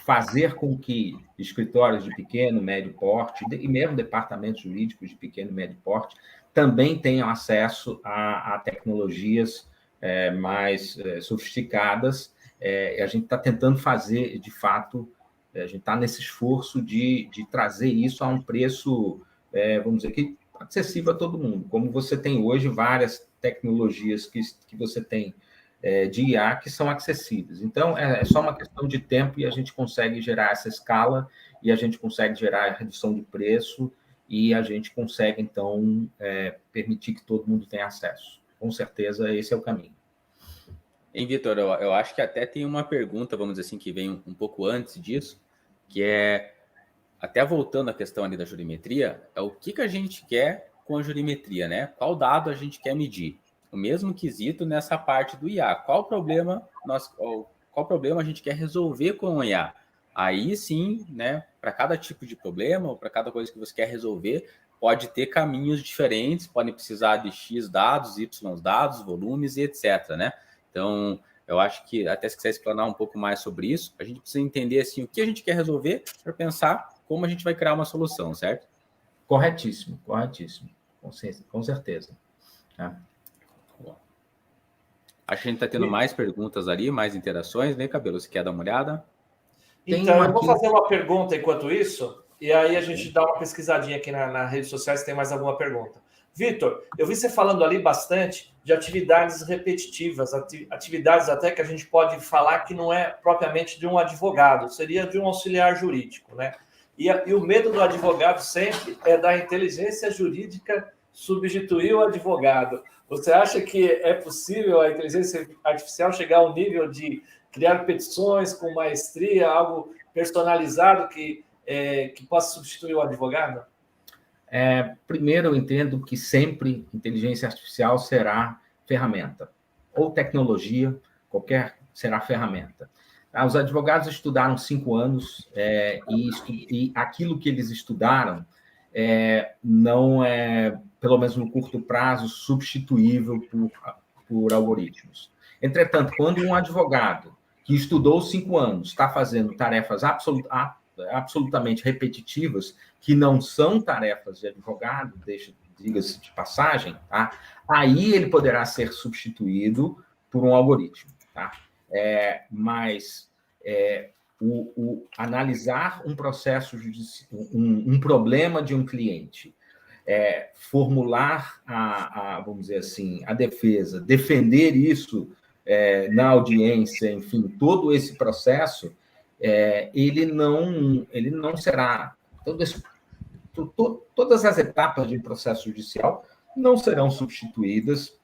fazer com que escritórios de pequeno, médio porte, e mesmo departamentos jurídicos de pequeno e médio porte, também tenham acesso a tecnologias mais sofisticadas. A gente está tentando fazer, de fato, a gente está nesse esforço de trazer isso a um preço, vamos dizer, que acessível a todo mundo. Como você tem hoje várias tecnologias que você tem de IA que são acessíveis. Então, é só uma questão de tempo e a gente consegue gerar essa escala e a gente consegue gerar a redução de preço e a gente consegue, então, permitir que todo mundo tenha acesso. Com certeza, esse é o caminho. Hein, Vitor, eu acho que até tem uma pergunta, vamos dizer assim, que vem um pouco antes disso, que é, até voltando à questão ali da jurimetria, é o que a gente quer com a jurimetria, né? Qual dado a gente quer medir? O mesmo quesito nessa parte do IA. Qual problema a gente quer resolver com o IA? Aí sim, né, para cada tipo de problema ou para cada coisa que você quer resolver, pode ter caminhos diferentes, podem precisar de X dados, Y dados, volumes e etc, né? Então, eu acho que, até se quiser explanar um pouco mais sobre isso, a gente precisa entender assim, o que a gente quer resolver para pensar como a gente vai criar uma solução, certo? Corretíssimo. Com certeza. Acho que a gente está tendo mais perguntas ali, mais interações, né, Cabelo? Você quer dar uma olhada? Então, eu vou fazer uma pergunta enquanto isso, e aí a gente dá uma pesquisadinha aqui nas redes sociais se tem mais alguma pergunta. Vitor, eu vi você falando ali bastante de atividades repetitivas, atividades até que a gente pode falar que não é propriamente de um advogado, seria de um auxiliar jurídico, né? E o medo do advogado sempre é da inteligência jurídica substituir o advogado. Você acha que é possível a inteligência artificial chegar ao nível de criar petições com maestria, algo personalizado que possa substituir o advogado? Primeiro, eu entendo que sempre inteligência artificial será ferramenta, ou tecnologia, qualquer será ferramenta. Os advogados estudaram 5 anos e aquilo que eles estudaram não é, pelo menos no curto prazo, substituível por algoritmos. Entretanto, quando um advogado que estudou 5 anos está fazendo tarefas absolutamente repetitivas, que não são tarefas de advogado, diga-se de passagem, tá? Aí ele poderá ser substituído por um algoritmo. Tá? Mas analisar um processo judicial, um problema de um cliente, formular vamos dizer assim, a defesa, defender isso na audiência, enfim, todo esse processo, ele não será... Todas as etapas de um processo judicial não serão substituídas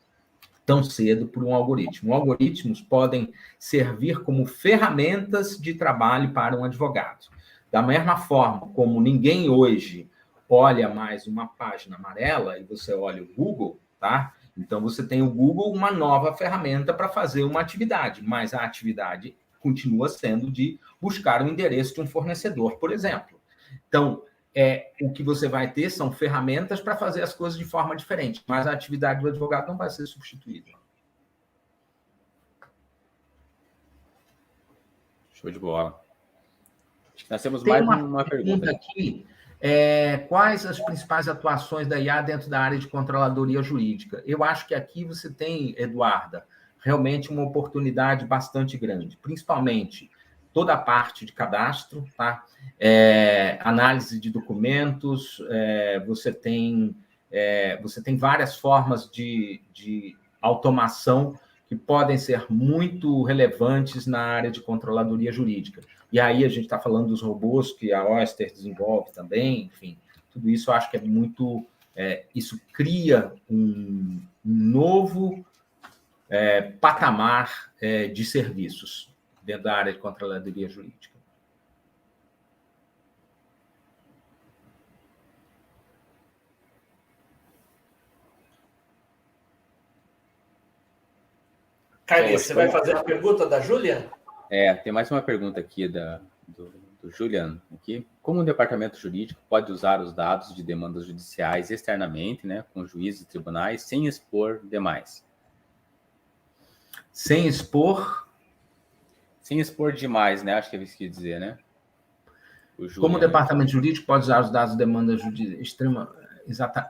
tão cedo por um algoritmo. Algoritmos podem servir como ferramentas de trabalho para um advogado. Da mesma forma como ninguém hoje olha mais uma página amarela e você olha o Google, tá? Então, você tem o Google, uma nova ferramenta para fazer uma atividade, mas a atividade continua sendo de buscar o endereço de um fornecedor, por exemplo. Então, o que você vai ter são ferramentas para fazer as coisas de forma diferente, mas a atividade do advogado não vai ser substituída. Show de bola. Nós temos mais uma pergunta aqui. Quais as principais atuações da IA dentro da área de controladoria jurídica? Eu acho que aqui você tem, Eduarda, realmente uma oportunidade bastante grande, principalmente toda a parte de cadastro, tá? Análise de documentos, você tem várias formas de automação que podem ser muito relevantes na área de controladoria jurídica. E aí a gente está falando dos robôs que a Oyster desenvolve também, enfim, tudo isso eu acho que é muito... isso cria um novo patamar de serviços dentro da área de controladoria jurídica. Carlinhos, você vai fazer a pergunta da Júlia? Tem mais uma pergunta aqui do Julian. Aqui. Como o departamento jurídico pode usar os dados de demandas judiciais externamente, né, com juízes e tribunais, sem expor demais? Sem expor? Sem expor demais, né? Acho que é isso que quer dizer, né? Como o departamento jurídico pode usar os dados de demanda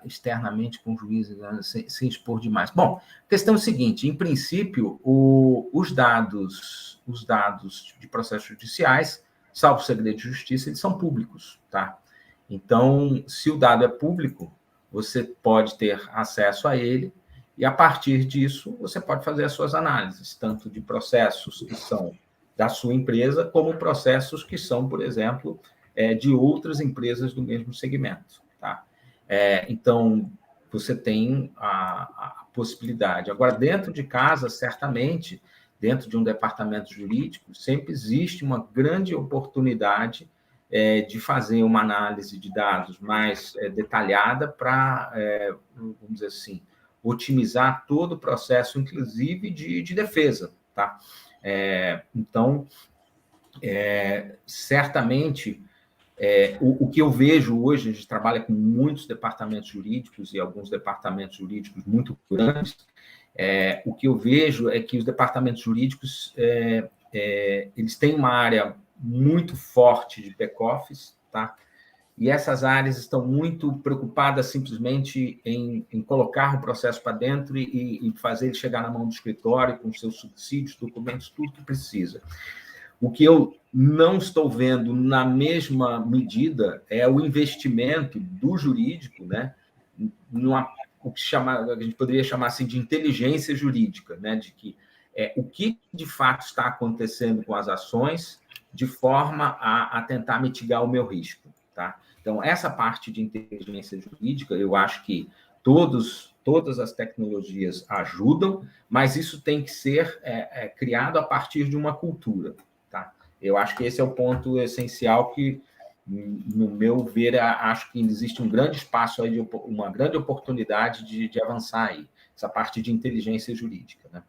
externamente com juízes, né, sem expor demais? Bom, a questão é a seguinte: em princípio, os dados de processos judiciais, salvo segredo de justiça, eles são públicos, tá? Então, se o dado é público, você pode ter acesso a ele e, a partir disso, você pode fazer as suas análises, tanto de processos que são da sua empresa, como processos que são, por exemplo, de outras empresas do mesmo segmento, tá? Então, você tem a possibilidade. Agora, dentro de casa, certamente, dentro de um departamento jurídico, sempre existe uma grande oportunidade de fazer uma análise de dados mais detalhada para, vamos dizer assim, otimizar todo o processo, inclusive de defesa, tá? Então, certamente, o que eu vejo hoje, a gente trabalha com muitos departamentos jurídicos e alguns departamentos jurídicos muito grandes, o que eu vejo é que os departamentos jurídicos, eles têm uma área muito forte de back-office, tá? E essas áreas estão muito preocupadas simplesmente em colocar o processo para dentro e fazer ele chegar na mão do escritório com seus subsídios, documentos, tudo que precisa. O que eu não estou vendo na mesma medida é o investimento do jurídico, né, o que a gente poderia chamar assim, de inteligência jurídica, né, de que o que de fato está acontecendo com as ações de forma a tentar mitigar o meu risco, tá? Então, essa parte de inteligência jurídica, eu acho que todas as tecnologias ajudam, mas isso tem que ser criado a partir de uma cultura, tá? Eu acho que esse é o ponto essencial que, no meu ver, acho que existe um grande espaço aí, uma grande oportunidade de avançar aí, essa parte de inteligência jurídica, né?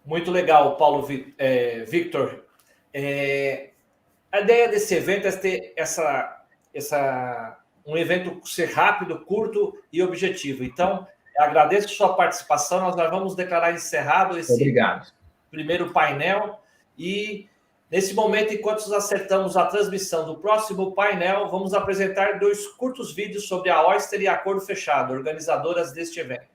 Muito legal, Paulo Victor. A ideia desse evento é ter um evento ser rápido, curto e objetivo. Então, eu agradeço a sua participação. Nós vamos declarar encerrado esse primeiro painel. E, nesse momento, enquanto nós acertamos a transmissão do próximo painel, vamos apresentar 2 curtos vídeos sobre a Oyster e Acordo Fechado, organizadoras deste evento.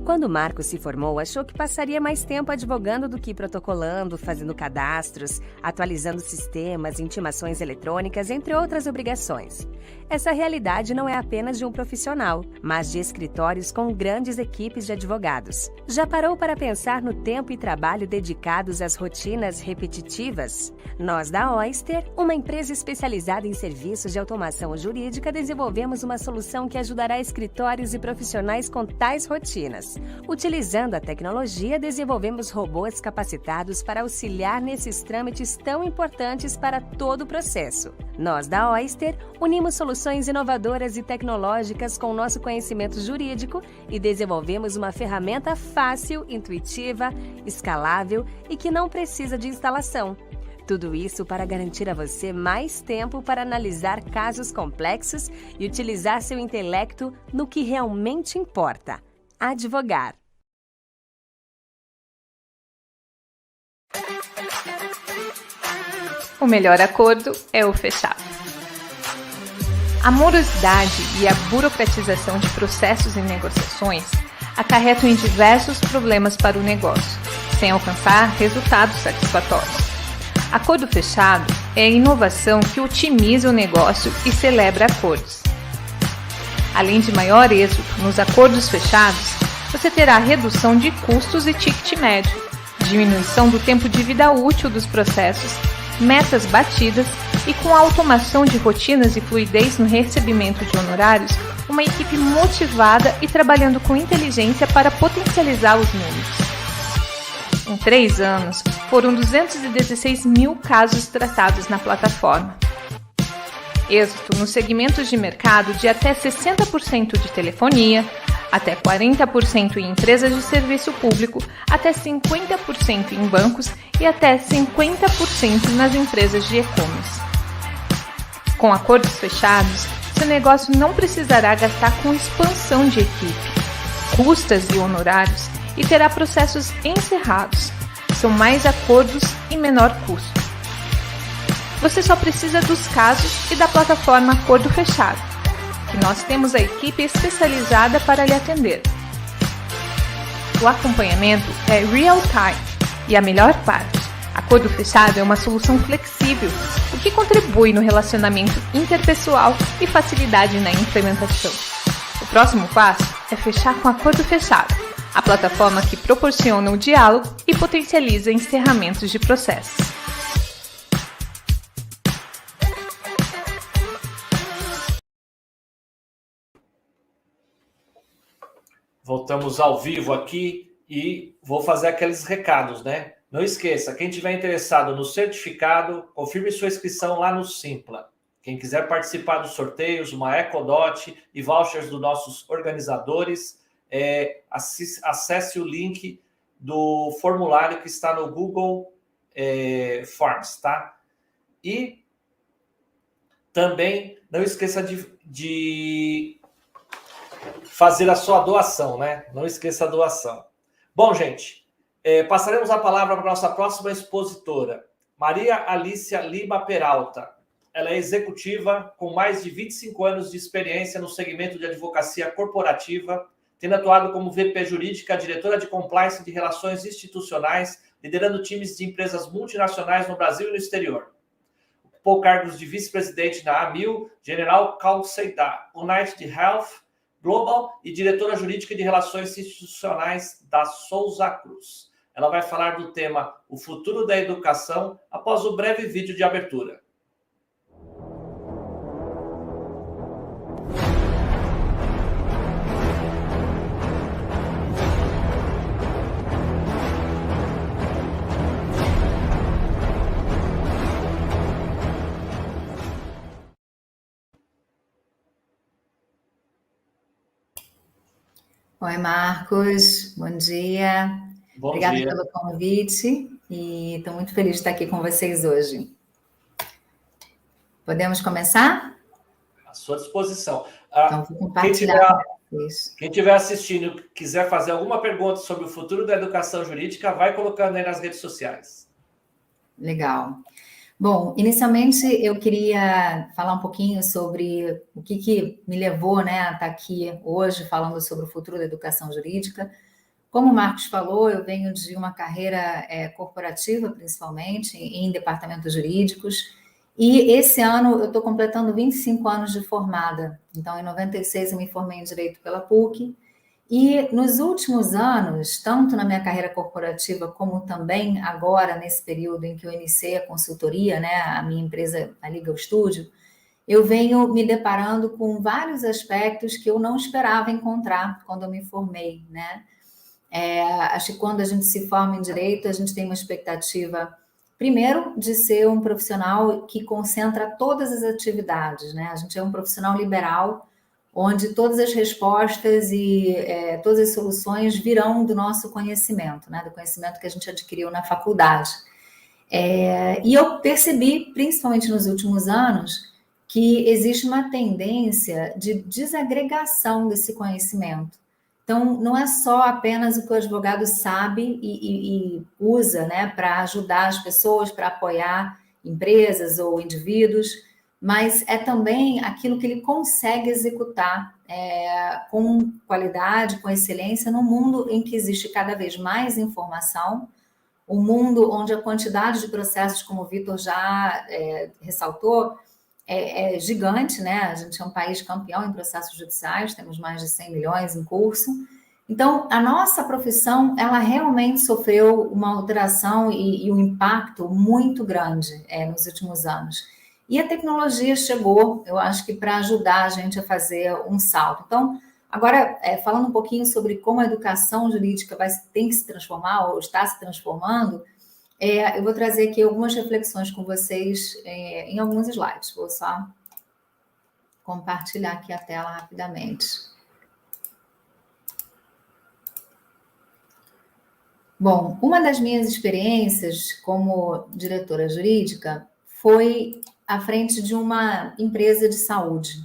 Quando Marco se formou, achou que passaria mais tempo advogando do que protocolando, fazendo cadastros, atualizando sistemas, intimações eletrônicas, entre outras obrigações. Essa realidade não é apenas de um profissional, mas de escritórios com grandes equipes de advogados. Já parou para pensar no tempo e trabalho dedicados às rotinas repetitivas? Nós da Oyster, uma empresa especializada em serviços de automação jurídica, desenvolvemos uma solução que ajudará escritórios e profissionais com tais rotinas. Utilizando a tecnologia, desenvolvemos robôs capacitados para auxiliar nesses trâmites tão importantes para todo o processo. Nós da Oyster unimos soluções inovadoras e tecnológicas com nosso conhecimento jurídico e desenvolvemos uma ferramenta fácil, intuitiva, escalável e que não precisa de instalação. Tudo isso para garantir a você mais tempo para analisar casos complexos e utilizar seu intelecto no que realmente importa: advogar. O melhor acordo é o fechado. A morosidade e a burocratização de processos e negociações acarretam em diversos problemas para o negócio, sem alcançar resultados satisfatórios. Acordo fechado é a inovação que otimiza o negócio e celebra acordos. Além de maior êxito nos acordos fechados, você terá redução de custos e ticket médio, diminuição do tempo de vida útil dos processos, metas batidas e, com a automação de rotinas e fluidez no recebimento de honorários, uma equipe motivada e trabalhando com inteligência para potencializar os números. Em 3 anos, foram 216 mil casos tratados na plataforma. Êxito nos segmentos de mercado de até 60% de telefonia, até 40% em empresas de serviço público, até 50% em bancos e até 50% nas empresas de e-commerce. Com acordos fechados, seu negócio não precisará gastar com expansão de equipe, custas e honorários e terá processos encerrados. São mais acordos e menor custo. Você só precisa dos casos e da plataforma Acordo Fechado, que nós temos a equipe especializada para lhe atender. O acompanhamento é real-time e a melhor parte, Acordo Fechado é uma solução flexível, o que contribui no relacionamento interpessoal e facilidade na implementação. O próximo passo é fechar com Acordo Fechado, a plataforma que proporciona o diálogo e potencializa encerramentos de processos. Voltamos ao vivo aqui e vou fazer aqueles recados, né? Não esqueça, quem tiver interessado no certificado, confirme sua inscrição lá no Simpla. Quem quiser participar dos sorteios, uma EcoDot e vouchers dos nossos organizadores, acesse o link do formulário que está no Google Forms, tá? E também não esqueça de fazer a sua doação, né? Não esqueça a doação. Bom, gente, passaremos a palavra para a nossa próxima expositora, Maria Alícia Lima Peralta. Ela é executiva com mais de 25 anos de experiência no segmento de advocacia corporativa, tendo atuado como VP jurídica, diretora de compliance de relações institucionais, liderando times de empresas multinacionais no Brasil e no exterior. Ocupou cargos de vice-presidente na Amil, General Counsel da United Health Global e diretora jurídica de relações institucionais da Souza Cruz. Ela vai falar do tema O Futuro da Educação após o breve vídeo de abertura. Oi, Marcos, bom dia. Obrigada pelo convite e estou muito feliz de estar aqui com vocês hoje. Podemos começar? À sua disposição. Então, vou compartilhar com vocês. Quem estiver assistindo quiser fazer alguma pergunta sobre o futuro da educação jurídica, vai colocando aí nas redes sociais. Legal. Bom, inicialmente eu queria falar um pouquinho sobre o que me levou, né, a estar aqui hoje falando sobre o futuro da educação jurídica. Como o Marcos falou, eu venho de uma carreira corporativa, principalmente, em departamentos jurídicos, e esse ano eu estou completando 25 anos de formada. Então, em 96 eu me formei em Direito pela PUC, e nos últimos anos, tanto na minha carreira corporativa, como também agora, nesse período em que eu iniciei a consultoria, né, a minha empresa, a Legal Studio, eu venho me deparando com vários aspectos que eu não esperava encontrar quando eu me formei, né? Acho que quando a gente se forma em Direito, a gente tem uma expectativa, primeiro, de ser um profissional que concentra todas as atividades, né? A gente é um profissional liberal, onde todas as respostas e todas as soluções virão do nosso conhecimento, né? Do conhecimento que a gente adquiriu na faculdade. E eu percebi, principalmente nos últimos anos, que existe uma tendência de desagregação desse conhecimento. Então, não é só apenas o que o advogado sabe e usa, né, para ajudar as pessoas, para apoiar empresas ou indivíduos, mas é também aquilo que ele consegue executar com qualidade, com excelência, num mundo em que existe cada vez mais informação, um mundo onde a quantidade de processos, como o Vitor já ressaltou, é gigante, né? A gente é um país campeão em processos judiciais, temos mais de 100 milhões em curso. Então, a nossa profissão, ela realmente sofreu uma alteração e um impacto muito grande nos últimos anos. E a tecnologia chegou, eu acho que para ajudar a gente a fazer um salto. Então, agora, falando um pouquinho sobre como a educação jurídica tem que se transformar ou está se transformando, eu vou trazer aqui algumas reflexões com vocês em alguns slides. Vou só compartilhar aqui a tela rapidamente. Bom, uma das minhas experiências como diretora jurídica foi à frente de uma empresa de saúde.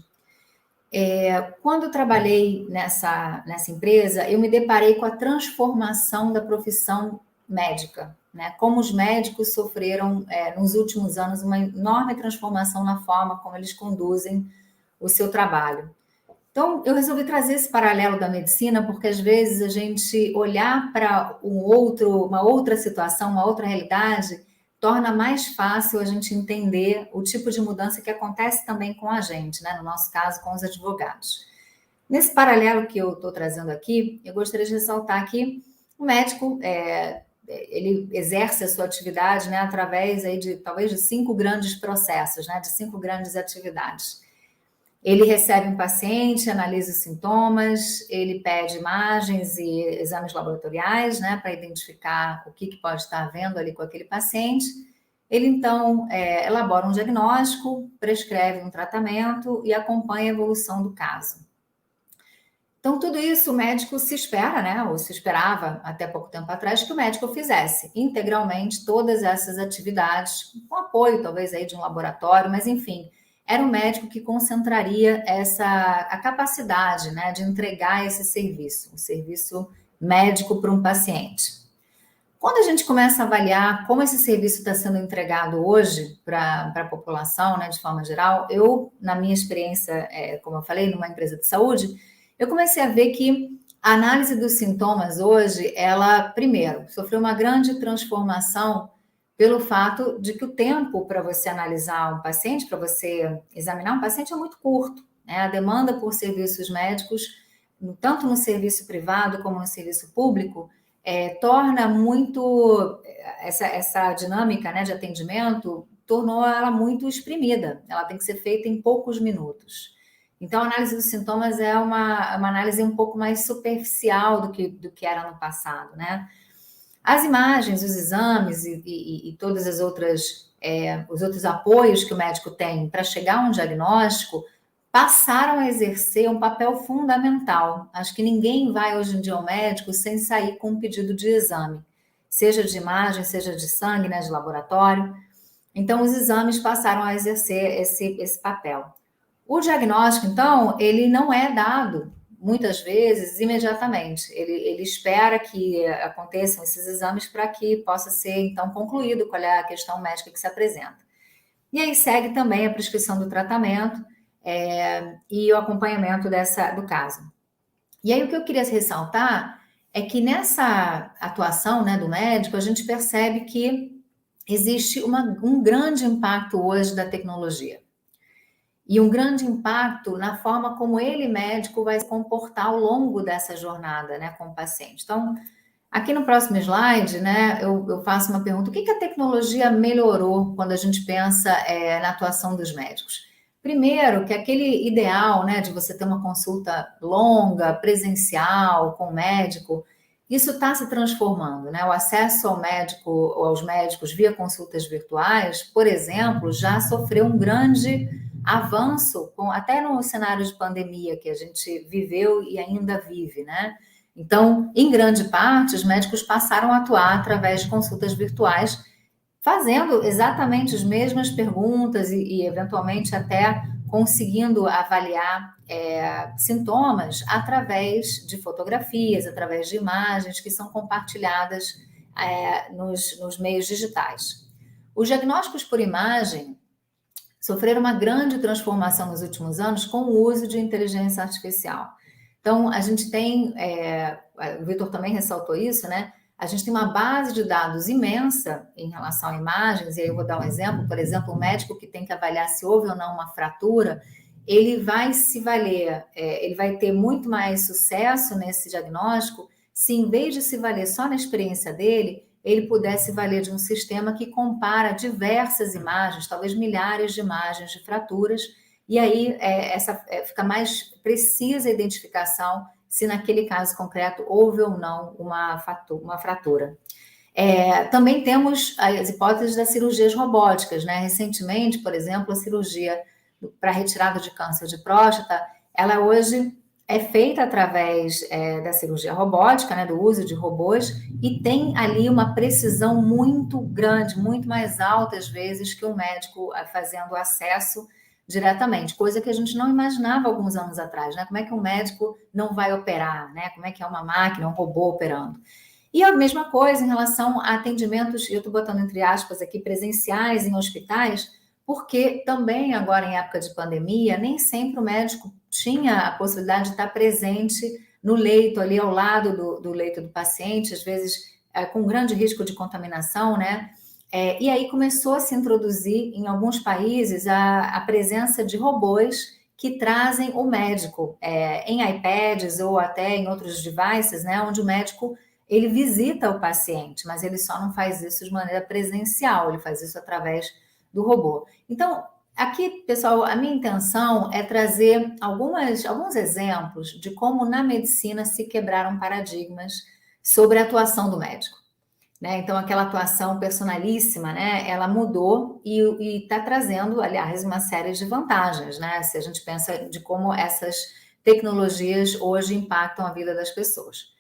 Quando eu trabalhei nessa empresa, eu me deparei com a transformação da profissão médica, né? Como os médicos sofreram, nos últimos anos, uma enorme transformação na forma como eles conduzem o seu trabalho. Então, eu resolvi trazer esse paralelo da medicina, porque às vezes a gente olhar para uma outra situação, uma outra realidade, torna mais fácil a gente entender o tipo de mudança que acontece também com a gente, né? No nosso caso, com os advogados. Nesse paralelo que eu estou trazendo aqui, eu gostaria de ressaltar que o médico, ele exerce a sua atividade, né, através aí talvez de 5 grandes processos, né, de 5 grandes atividades. Ele recebe um paciente, analisa os sintomas, ele pede imagens e exames laboratoriais, né, para identificar o que pode estar havendo ali com aquele paciente. Ele, então, elabora um diagnóstico, prescreve um tratamento e acompanha a evolução do caso. Então, tudo isso o médico se espera, né, ou se esperava até pouco tempo atrás, que o médico fizesse integralmente todas essas atividades, com apoio, talvez, aí de um laboratório, mas, enfim, era o médico que concentraria a capacidade, né, de entregar esse serviço, o serviço médico para um paciente. Quando a gente começa a avaliar como esse serviço está sendo entregado hoje para a população, né, de forma geral, eu, na minha experiência, como eu falei, numa empresa de saúde, eu comecei a ver que a análise dos sintomas hoje, ela, primeiro, sofreu uma grande transformação pelo fato de que o tempo para você analisar um paciente, para você examinar um paciente é muito curto, né? A demanda por serviços médicos, tanto no serviço privado como no serviço público, torna muito essa dinâmica, né, de atendimento, tornou ela muito exprimida. Ela tem que ser feita em poucos minutos. Então, a análise dos sintomas é uma análise um pouco mais superficial do que era no passado, né? As imagens, os exames e todas as outras, os outros apoios que o médico tem para chegar a um diagnóstico passaram a exercer um papel fundamental. Acho que ninguém vai hoje em dia ao médico sem sair com um pedido de exame, seja de imagem, seja de sangue, né, de laboratório. Então, os exames passaram a exercer esse papel. O diagnóstico, então, ele não é dado muitas vezes imediatamente. Ele espera que aconteçam esses exames para que possa ser, então, concluído qual é a questão médica que se apresenta. E aí segue também a prescrição do tratamento e o acompanhamento do caso. E aí o que eu queria ressaltar é que nessa atuação, né, do médico, a gente percebe que existe um grande impacto hoje da tecnologia. E um grande impacto na forma como ele, médico, vai se comportar ao longo dessa jornada, né, com o paciente. Então, aqui no próximo slide, né, eu faço uma pergunta: o que a tecnologia melhorou quando a gente pensa na atuação dos médicos? Primeiro, que aquele ideal, né, de você ter uma consulta longa, presencial, com o médico, isso está se transformando, né? O acesso ao médico ou aos médicos via consultas virtuais, por exemplo, já sofreu um grande avanço, até no cenário de pandemia que a gente viveu e ainda vive, né? Então, em grande parte, os médicos passaram a atuar através de consultas virtuais, fazendo exatamente as mesmas perguntas e eventualmente até conseguindo avaliar sintomas através de fotografias, através de imagens que são compartilhadas nos meios digitais. Os diagnósticos por imagem sofreram uma grande transformação nos últimos anos com o uso de inteligência artificial. Então, a gente tem, o Vitor também ressaltou isso, né? A gente tem uma base de dados imensa em relação a imagens, e aí eu vou dar um exemplo, por exemplo, um médico que tem que avaliar se houve ou não uma fratura, ele vai se valer, ele vai ter muito mais sucesso nesse diagnóstico se, em vez de se valer só na experiência dele, ele pudesse valer de um sistema que compara diversas imagens, talvez milhares de imagens de fraturas, e aí fica mais precisa a identificação se naquele caso concreto houve ou não uma fratura. Também temos as hipóteses das cirurgias robóticas, né? Recentemente, por exemplo, a cirurgia para retirada de câncer de próstata, ela hoje é feita através da cirurgia robótica, né, do uso de robôs, e tem ali uma precisão muito grande, muito mais alta, às vezes, que um médico fazendo acesso diretamente, coisa que a gente não imaginava alguns anos atrás, né? Como é que um médico não vai operar, né? Como é que é uma máquina, um robô operando? E a mesma coisa em relação a atendimentos, eu estou botando entre aspas aqui, presenciais em hospitais, porque também agora em época de pandemia, nem sempre o médico tinha a possibilidade de estar presente no leito, ali ao lado do leito do paciente, às vezes com grande risco de contaminação, né? E aí começou a se introduzir em alguns países a presença de robôs que trazem o médico em iPads ou até em outros devices, né? Onde o médico ele visita o paciente, mas ele só não faz isso de maneira presencial, ele faz isso através do robô. Então, aqui, pessoal, a minha intenção é trazer alguns exemplos de como na medicina se quebraram paradigmas sobre a atuação do médico, né? Então, aquela atuação personalíssima, né? Ela mudou e está trazendo, aliás, uma série de vantagens, né? Se a gente pensa de como essas tecnologias hoje impactam a vida das pessoas.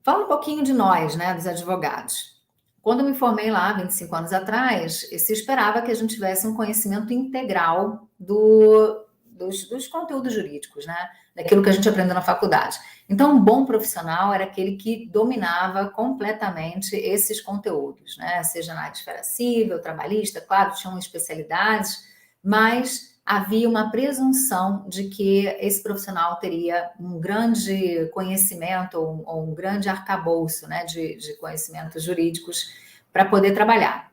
Fala um pouquinho de nós, né? Dos advogados. Quando eu me formei lá, 25 anos atrás, se esperava que a gente tivesse um conhecimento integral dos conteúdos jurídicos, né? Daquilo que a gente aprendeu na faculdade. Então, um bom profissional era aquele que dominava completamente esses conteúdos, né? Seja na esfera civil, trabalhista, claro, tinham especialidades, mas havia uma presunção de que esse profissional teria um grande conhecimento ou um grande arcabouço, né, de conhecimentos jurídicos para poder trabalhar.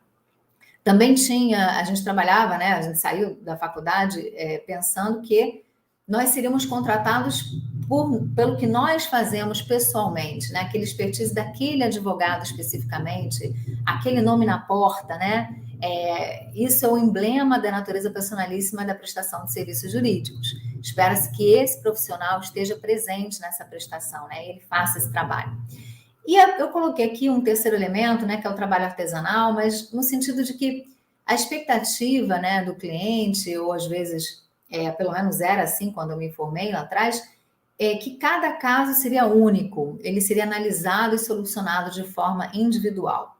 Também a gente trabalhava, né, a gente saiu da faculdade pensando que nós seríamos contratados pelo que nós fazemos pessoalmente, né, aquele expertise daquele advogado especificamente, aquele nome na porta, né? Isso é o emblema da natureza personalíssima da prestação de serviços jurídicos. Espera-se que esse profissional esteja presente nessa prestação, né? Ele faça esse trabalho. E eu coloquei aqui um terceiro elemento, né, que é o trabalho artesanal, mas no sentido de que a expectativa, né, do cliente, ou às vezes, pelo menos era assim quando eu me formei lá atrás, que cada caso seria único, ele seria analisado e solucionado de forma individual.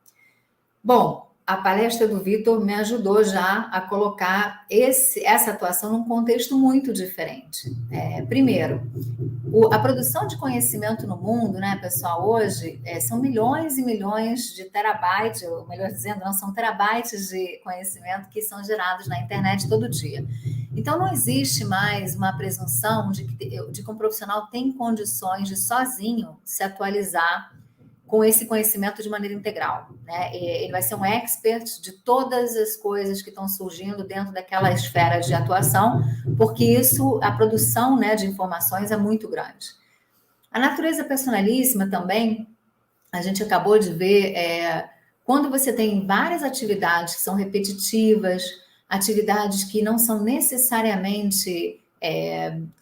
Bom, a palestra do Vitor me ajudou já a colocar essa atuação num contexto muito diferente. Primeiro, a produção de conhecimento no mundo, né, pessoal, hoje são milhões e milhões de terabytes, ou melhor dizendo, não são terabytes de conhecimento que são gerados na internet todo dia. Então, não existe mais uma presunção de que um profissional tem condições de sozinho se atualizar com esse conhecimento de maneira integral, né? Ele vai ser um expert de todas as coisas que estão surgindo dentro daquela esfera de atuação, porque a produção, né, de informações é muito grande. A natureza personalíssima também, a gente acabou de ver, quando você tem várias atividades que são repetitivas, atividades que não são necessariamente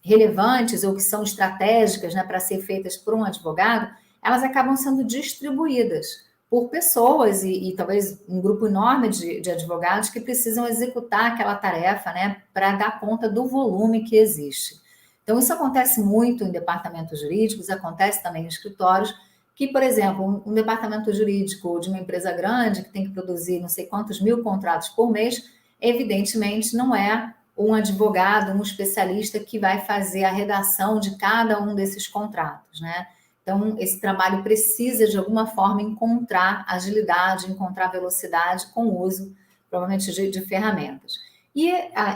relevantes ou que são estratégicas, né, para ser feitas por um advogado, elas acabam sendo distribuídas por pessoas e talvez um grupo enorme de advogados que precisam executar aquela tarefa, né, para dar conta do volume que existe. Então, isso acontece muito em departamentos jurídicos, acontece também em escritórios, que, por exemplo, um departamento jurídico de uma empresa grande que tem que produzir não sei quantos mil contratos por mês, evidentemente não é um advogado, um especialista que vai fazer a redação de cada um desses contratos, né? Então, esse trabalho precisa, de alguma forma, encontrar agilidade, encontrar velocidade com o uso, provavelmente, de ferramentas. E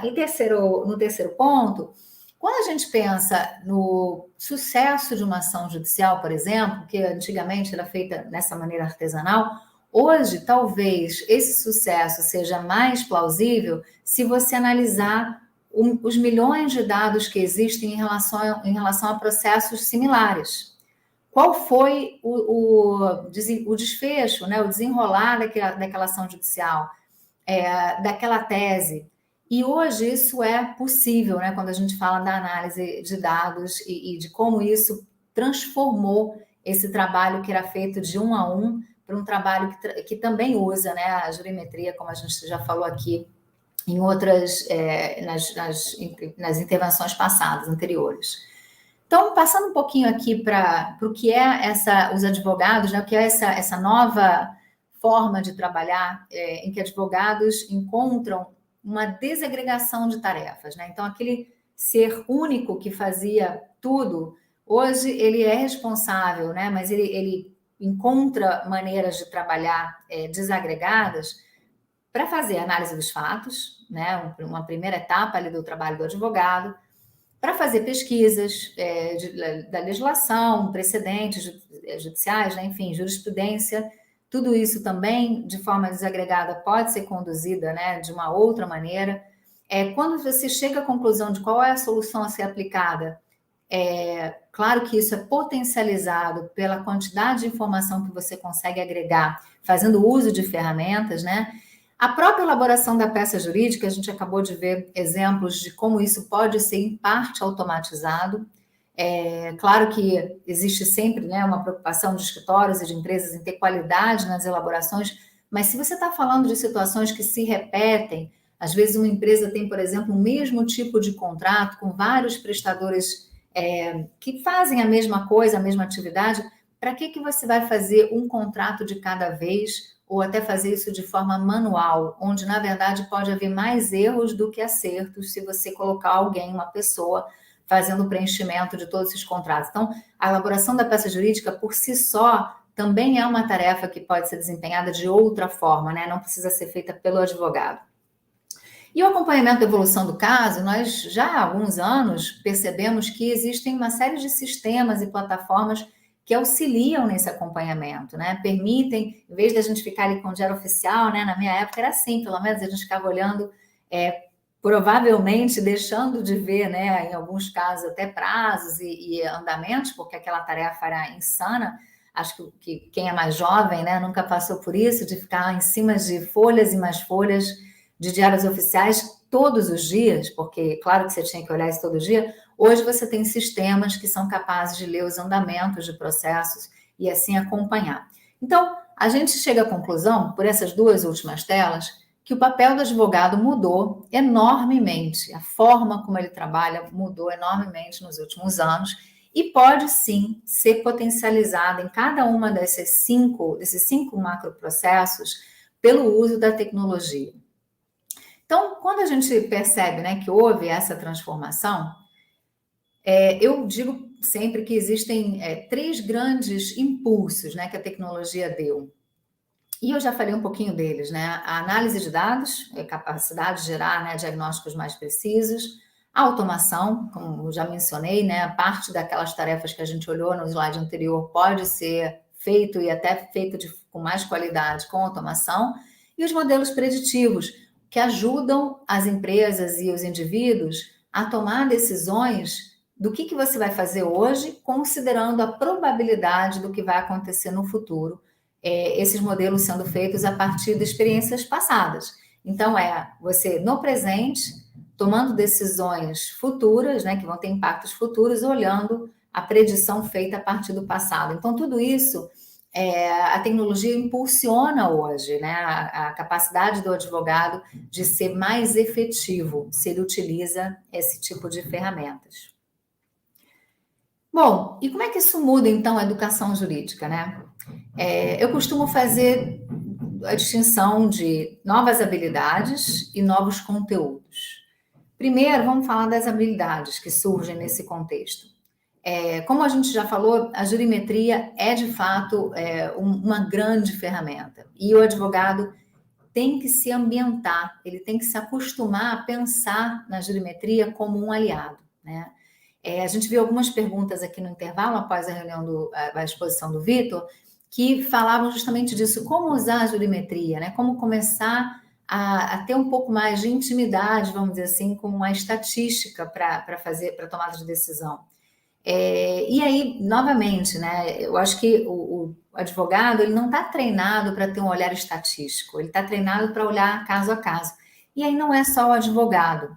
no terceiro ponto, quando a gente pensa no sucesso de uma ação judicial, por exemplo, que antigamente era feita dessa maneira artesanal, hoje, talvez, esse sucesso seja mais plausível se você analisar os milhões de dados que existem em relação a processos similares. Qual foi o desfecho, né, o desenrolar daquela ação judicial, daquela tese? E hoje isso é possível, né, quando a gente fala da análise de dados e de como isso transformou esse trabalho que era feito de um a um para um trabalho que também usa, né, a jurimetria, como a gente já falou aqui em outras, nas intervenções passadas, anteriores. Então, passando um pouquinho aqui para o que é os advogados, né, o que é essa nova forma de trabalhar, em que advogados encontram uma desagregação de tarefas, né? Então, aquele ser único que fazia tudo, hoje ele é responsável, né? Mas ele encontra maneiras de trabalhar desagregadas para fazer análise dos fatos, né? Uma primeira etapa ali do trabalho do advogado, para fazer pesquisas da legislação, precedentes judiciais, né? Enfim, jurisprudência. Tudo isso também, de forma desagregada, pode ser conduzida, né, de uma outra maneira. Quando você chega à conclusão de qual é a solução a ser aplicada, claro que isso é potencializado pela quantidade de informação que você consegue agregar, fazendo uso de ferramentas, né? A própria elaboração da peça jurídica, a gente acabou de ver exemplos de como isso pode ser, em parte, automatizado. Claro que existe sempre, né, uma preocupação de escritórios e de empresas em ter qualidade nas elaborações, mas se você está falando de situações que se repetem, às vezes uma empresa tem, por exemplo, o mesmo tipo de contrato com vários prestadores que fazem a mesma coisa, a mesma atividade, para que você vai fazer um contrato de cada vez ou até fazer isso de forma manual, onde, na verdade, pode haver mais erros do que acertos se você colocar alguém, uma pessoa, fazendo o preenchimento de todos esses contratos. Então, a elaboração da peça jurídica, por si só, também é uma tarefa que pode ser desempenhada de outra forma, né? Não precisa ser feita pelo advogado. E o acompanhamento da evolução do caso, nós já há alguns anos percebemos que existem uma série de sistemas e plataformas que auxiliam nesse acompanhamento, né? Permitem, em vez da gente ficar ali com o diário oficial, né? Na minha época era assim, pelo menos a gente ficava olhando provavelmente deixando de ver, né, em alguns casos até prazos e andamentos, porque aquela tarefa era insana. Acho que quem é mais jovem, né, nunca passou por isso, de ficar em cima de folhas e mais folhas de diários oficiais todos os dias, porque claro que você tinha que olhar isso todo dia. Hoje você tem sistemas que são capazes de ler os andamentos de processos e assim acompanhar. Então, a gente chega à conclusão, por essas duas últimas telas, que o papel do advogado mudou enormemente, a forma como ele trabalha mudou enormemente nos últimos anos e pode sim ser potencializada em cada uma desses cinco macroprocessos pelo uso da tecnologia. Então, quando a gente percebe, né, que houve essa transformação, eu digo sempre que existem 3 grandes impulsos, né, que a tecnologia deu. E eu já falei um pouquinho deles, né? A análise de dados, a capacidade de gerar, né, diagnósticos mais precisos, a automação, como eu já mencionei, né, parte daquelas tarefas que a gente olhou no slide anterior pode ser feito e até feito com mais qualidade com automação, e os modelos preditivos, que ajudam as empresas e os indivíduos a tomar decisões do que você vai fazer hoje, considerando a probabilidade do que vai acontecer no futuro. Esses modelos sendo feitos a partir de experiências passadas. Então, você, no presente, tomando decisões futuras, né, que vão ter impactos futuros, olhando a predição feita a partir do passado. Então, tudo isso, a tecnologia impulsiona hoje, né, a capacidade do advogado de ser mais efetivo, se ele utiliza esse tipo de ferramentas. Bom, e como é que isso muda, então, a educação jurídica, né? Eu costumo fazer a distinção de novas habilidades e novos conteúdos. Primeiro, vamos falar das habilidades que surgem nesse contexto. Como a gente já falou, a jurimetria é, de fato, uma grande ferramenta. E o advogado tem que se ambientar, ele tem que se acostumar a pensar na jurimetria como um aliado, né? A gente viu algumas perguntas aqui no intervalo, após a reunião a exposição do Vitor, que falavam justamente disso, como usar a jurimetria, né? Como começar a ter um pouco mais de intimidade, vamos dizer assim, com a estatística para tomada de decisão. E aí, novamente, né? Eu acho que o advogado ele não está treinado para ter um olhar estatístico, ele está treinado para olhar caso a caso. E aí não é só o advogado.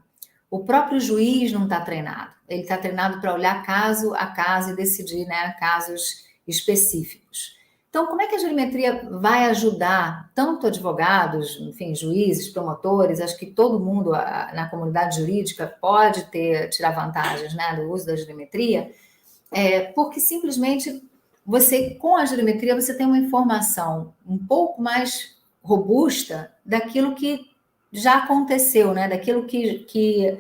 O próprio juiz não está treinado. Ele está treinado para olhar caso a caso e decidir, né, casos específicos. Então, como é que a jurimetria vai ajudar tanto advogados, enfim, juízes, promotores? Acho que todo mundo na comunidade jurídica pode tirar vantagens, né, do uso da jurimetria, porque simplesmente com a jurimetria, você tem uma informação um pouco mais robusta daquilo que já aconteceu, né? Daquilo que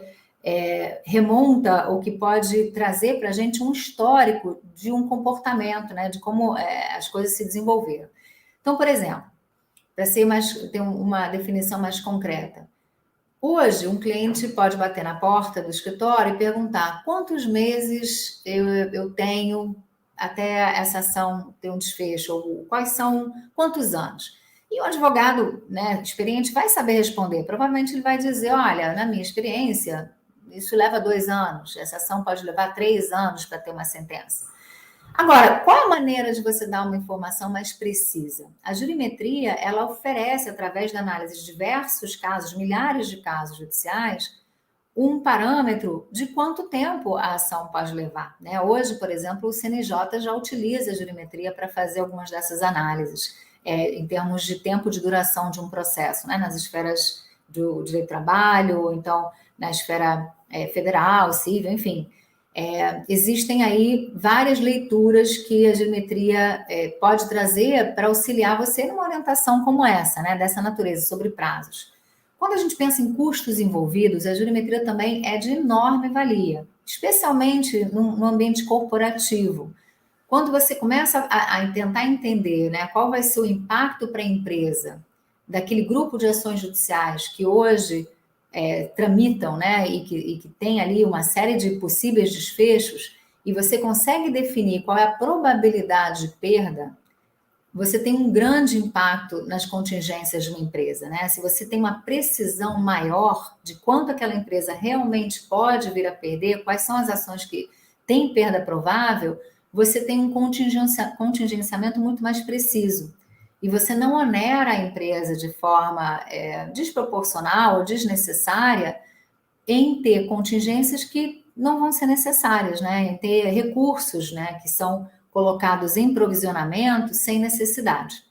remonta ou que pode trazer para a gente um histórico de um comportamento, né? De como as coisas se desenvolveram. Então, por exemplo, para ter uma definição mais concreta, hoje um cliente pode bater na porta do escritório e perguntar quantos meses eu tenho até essa ação ter um desfecho, ou quantos anos? E o advogado, né, experiente vai saber responder. Provavelmente ele vai dizer, olha, na minha experiência, isso leva 2 anos, essa ação pode levar 3 anos para ter uma sentença. Agora, qual a maneira de você dar uma informação mais precisa? A jurimetria, ela oferece, através da análise de diversos casos, milhares de casos judiciais, um parâmetro de quanto tempo a ação pode levar, né? Hoje, por exemplo, o CNJ já utiliza a jurimetria para fazer algumas dessas análises, em termos de tempo de duração de um processo, né? Nas esferas do direito do trabalho, ou então na esfera federal, civil, enfim. Existem aí várias leituras que a jurimetria pode trazer para auxiliar você numa orientação como essa, né? Dessa natureza, sobre prazos. Quando a gente pensa em custos envolvidos, a jurimetria também é de enorme valia, especialmente no ambiente corporativo. Quando você começa a tentar entender, né, qual vai ser o impacto para a empresa daquele grupo de ações judiciais que hoje tramitam, né, e que tem ali uma série de possíveis desfechos, e você consegue definir qual é a probabilidade de perda, você tem um grande impacto nas contingências de uma empresa, né? Se você tem uma precisão maior de quanto aquela empresa realmente pode vir a perder, quais são as ações que têm perda provável, você tem um contingenciamento muito mais preciso. E você não onera a empresa de forma desproporcional ou desnecessária em ter contingências que não vão ser necessárias, né? Em ter recursos, né, que são colocados em provisionamento sem necessidade.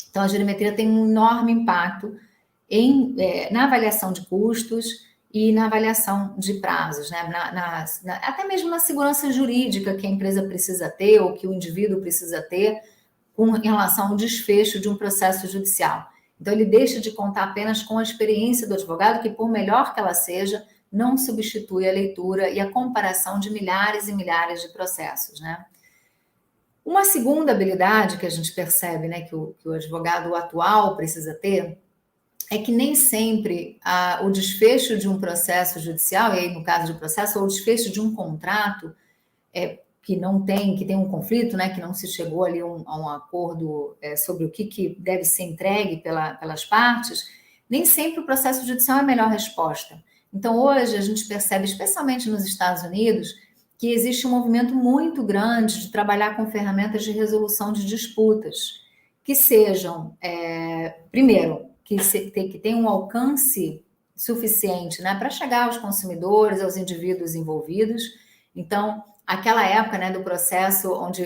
Então, a jurimetria tem um enorme impacto na avaliação de custos e na avaliação de prazos, né? Até mesmo na segurança jurídica que a empresa precisa ter ou que o indivíduo precisa ter em relação ao desfecho de um processo judicial. Então, ele deixa de contar apenas com a experiência do advogado, que, por melhor que ela seja, não substitui a leitura e a comparação de milhares e milhares de processos, né? Uma segunda habilidade que a gente percebe, né, que o advogado atual precisa ter, é que nem sempre o desfecho de um processo judicial, e aí no caso de processo, ou o desfecho de um contrato que tem um conflito, né, que não se chegou ali a um acordo sobre o que deve ser entregue pelas partes, nem sempre o processo judicial é a melhor resposta. Então, hoje, a gente percebe, especialmente nos Estados Unidos, que existe um movimento muito grande de trabalhar com ferramentas de resolução de disputas, que sejam, primeiro, que tenham um alcance suficiente, né, para chegar aos consumidores, aos indivíduos envolvidos. Então, aquela época, né, do processo onde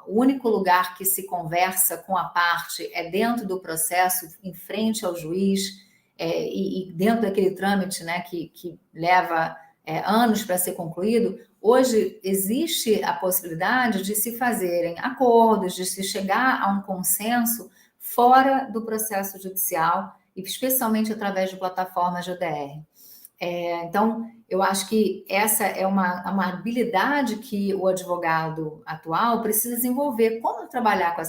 o único lugar que se conversa com a parte é dentro do processo, em frente ao juiz, e dentro daquele trâmite, né, que leva anos para ser concluído, hoje existe a possibilidade de se fazerem acordos, de se chegar a um consenso fora do processo judicial, e especialmente através de plataformas de ODR. Então, eu acho que essa é uma habilidade que o advogado atual precisa desenvolver, como trabalhar com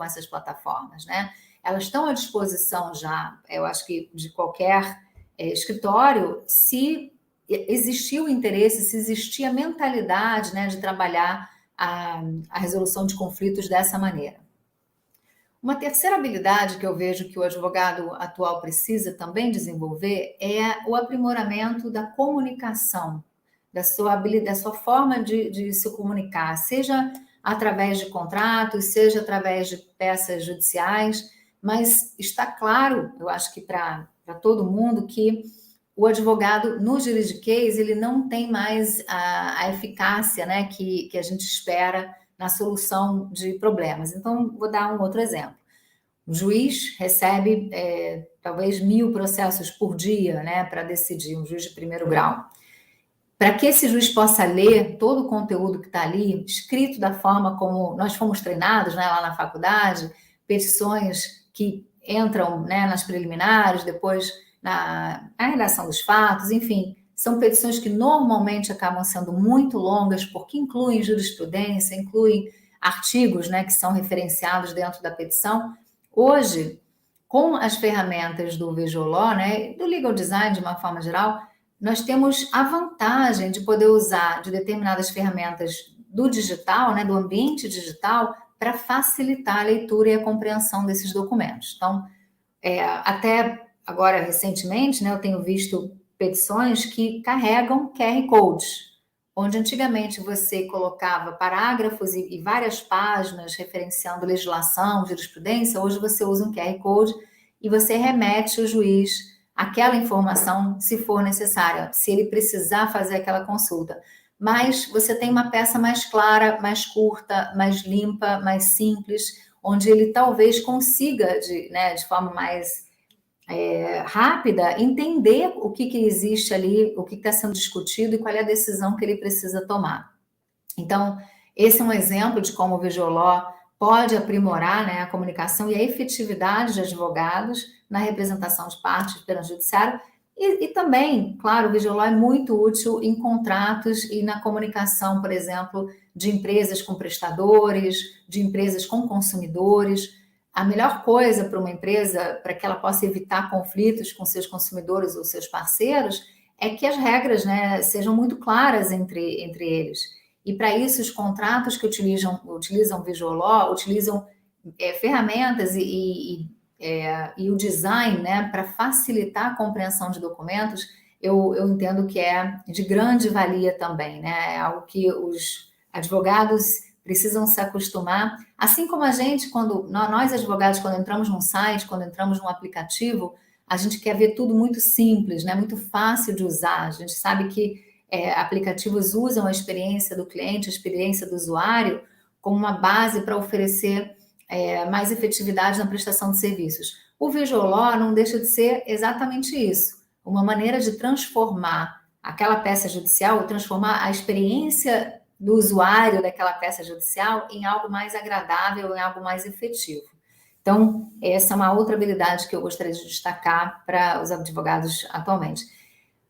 essas plataformas, né? Elas estão à disposição já, eu acho que de qualquer escritório, se existir o interesse, se existir a mentalidade, né, de trabalhar a resolução de conflitos dessa maneira. Uma terceira habilidade que eu vejo que o advogado atual precisa também desenvolver é o aprimoramento da comunicação, da sua forma de se comunicar, seja através de contratos, seja através de peças judiciais, mas está claro, eu acho que para todo mundo, que o advogado no juridiquês ele não tem mais a eficácia, né, que a gente espera na solução de problemas. Então, vou dar um outro exemplo. O juiz recebe talvez 1000 processos por dia, né, para decidir, um juiz de primeiro grau. Para que esse juiz possa ler todo o conteúdo que está ali, escrito da forma como nós fomos treinados, né, lá na faculdade, petições que entram, né, nas preliminares, depois na redação dos fatos, enfim, são petições que normalmente acabam sendo muito longas, porque incluem jurisprudência, incluem artigos, né, que são referenciados dentro da petição. Hoje, com as ferramentas do Visual Law, né, do Legal Design de uma forma geral, nós temos a vantagem de poder usar de determinadas ferramentas do digital, né, do ambiente digital, para facilitar a leitura e a compreensão desses documentos. Então, até agora, recentemente, né, eu tenho visto petições que carregam QR Codes, onde antigamente você colocava parágrafos e várias páginas referenciando legislação, jurisprudência, hoje você usa um QR Code e você remete o juiz àquela informação se for necessária, se ele precisar fazer aquela consulta. Mas você tem uma peça mais clara, mais curta, mais limpa, mais simples, onde ele talvez consiga, de forma mais rápida, entender o que existe ali, o que está sendo discutido e qual é a decisão que ele precisa tomar. Então, esse é um exemplo de como o Visual Law pode aprimorar, né, a comunicação e a efetividade de advogados na representação de partes perante o judiciário. E também, claro, o Visual Law é muito útil em contratos e na comunicação, por exemplo, de empresas com prestadores, de empresas com consumidores. A melhor coisa para uma empresa, para que ela possa evitar conflitos com seus consumidores ou seus parceiros, é que as regras, né, sejam muito claras entre eles. E para isso, os contratos que utilizam Visual Law, utilizam ferramentas e o design, né, para facilitar a compreensão de documentos, eu entendo que é de grande valia também, né? É algo que os advogados precisam se acostumar, assim como a gente, nós advogados, quando entramos num site, quando entramos num aplicativo, a gente quer ver tudo muito simples, né? Muito fácil de usar. A gente sabe que aplicativos usam a experiência do cliente, a experiência do usuário, como uma base para oferecer mais efetividade na prestação de serviços. O Visual Law não deixa de ser exatamente isso, uma maneira de transformar aquela peça judicial, transformar a experiência do usuário daquela peça judicial em algo mais agradável, em algo mais efetivo. Então, essa é uma outra habilidade que eu gostaria de destacar para os advogados atualmente.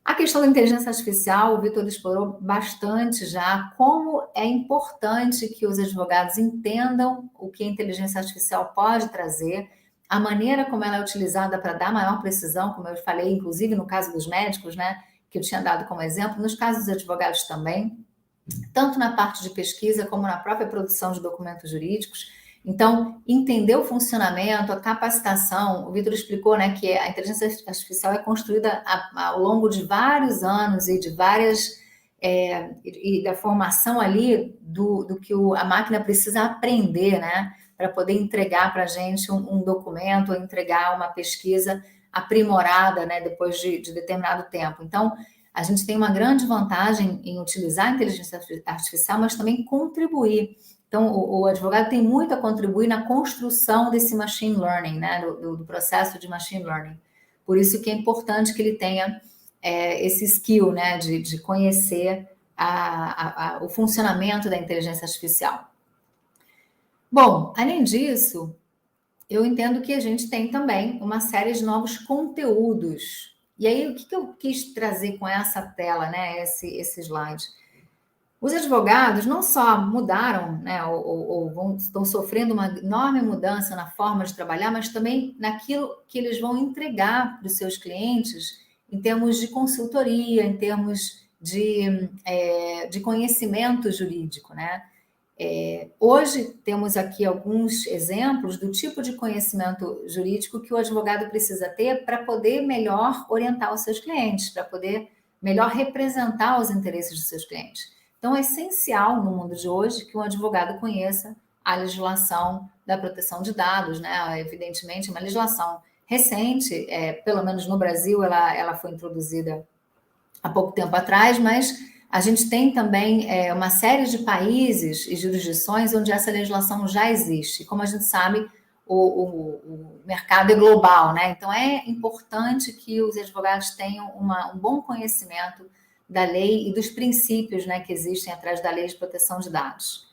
A questão da inteligência artificial, o Vitor explorou bastante já como é importante que os advogados entendam o que a inteligência artificial pode trazer, a maneira como ela é utilizada para dar maior precisão, como eu falei, inclusive no caso dos médicos, né, que eu tinha dado como exemplo, nos casos dos advogados também, tanto na parte de pesquisa como na própria produção de documentos jurídicos. Então, entender o funcionamento, a capacitação, o Vitor explicou, né, que a inteligência artificial é construída ao longo de vários anos e de várias e da formação ali do que a máquina precisa aprender, né, para poder entregar para a gente um documento, ou entregar uma pesquisa aprimorada, né, depois de determinado tempo. Então, a gente tem uma grande vantagem em utilizar a inteligência artificial, mas também contribuir. Então, o advogado tem muito a contribuir na construção desse machine learning, né, do processo de machine learning. Por isso que é importante que ele tenha esse skill, né, de conhecer o funcionamento da inteligência artificial. Bom, além disso, eu entendo que a gente tem também uma série de novos conteúdos. E aí, o que eu quis trazer com essa tela, né, esse slide? Os advogados não só mudaram, né, estão sofrendo uma enorme mudança na forma de trabalhar, mas também naquilo que eles vão entregar para os seus clientes em termos de consultoria, em termos de conhecimento jurídico, né? Hoje temos aqui alguns exemplos do tipo de conhecimento jurídico que o advogado precisa ter para poder melhor orientar os seus clientes, para poder melhor representar os interesses dos seus clientes. Então, é essencial no mundo de hoje que um advogado conheça a legislação da proteção de dados, né? Evidentemente, uma legislação recente, pelo menos no Brasil, ela foi introduzida há pouco tempo atrás, mas a gente tem também uma série de países e jurisdições onde essa legislação já existe. Como a gente sabe, o mercado é global, né? Então, é importante que os advogados tenham um bom conhecimento da lei e dos princípios, né, que existem atrás da lei de proteção de dados.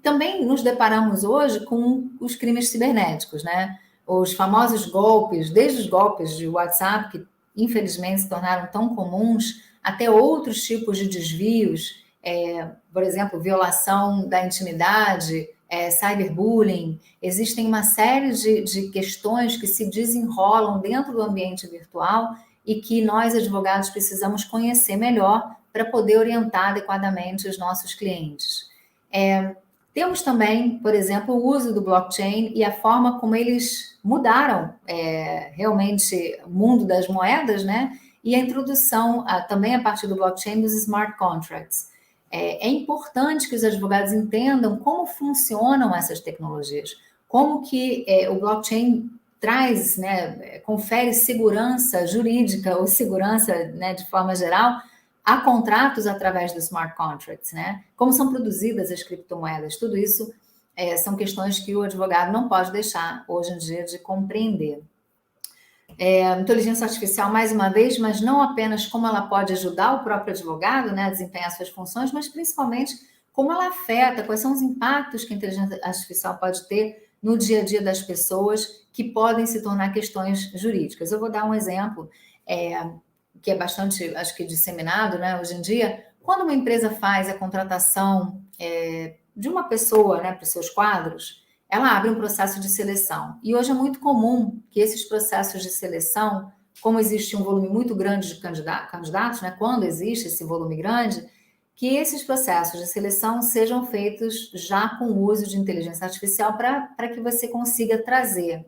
Também nos deparamos hoje com os crimes cibernéticos, né? Os famosos golpes, desde os golpes de WhatsApp, que infelizmente se tornaram tão comuns, até outros tipos de desvios, por exemplo, violação da intimidade, cyberbullying. Existem uma série de questões que se desenrolam dentro do ambiente virtual e que nós, advogados, precisamos conhecer melhor para poder orientar adequadamente os nossos clientes. Temos também, por exemplo, o uso do blockchain e a forma como eles mudaram realmente o mundo das moedas, né? E a introdução também a partir do blockchain dos smart contracts. É importante que os advogados entendam como funcionam essas tecnologias, como que o blockchain traz, né, confere segurança jurídica ou segurança, né, de forma geral, a contratos através dos smart contracts, né? Como são produzidas as criptomoedas, tudo isso são questões que o advogado não pode deixar hoje em dia de compreender. Inteligência artificial, mais uma vez, mas não apenas como ela pode ajudar o próprio advogado, né, a desempenhar suas funções, mas principalmente como ela afeta, quais são os impactos que a inteligência artificial pode ter no dia a dia das pessoas que podem se tornar questões jurídicas. Eu vou dar um exemplo que é bastante, acho que, disseminado, né, hoje em dia. Quando uma empresa faz a contratação de uma pessoa, né, para os seus quadros, ela abre um processo de seleção. E hoje é muito comum que esses processos de seleção, como existe um volume muito grande de candidatos, né, quando existe esse volume grande, que esses processos de seleção sejam feitos já com o uso de inteligência artificial para que você consiga trazer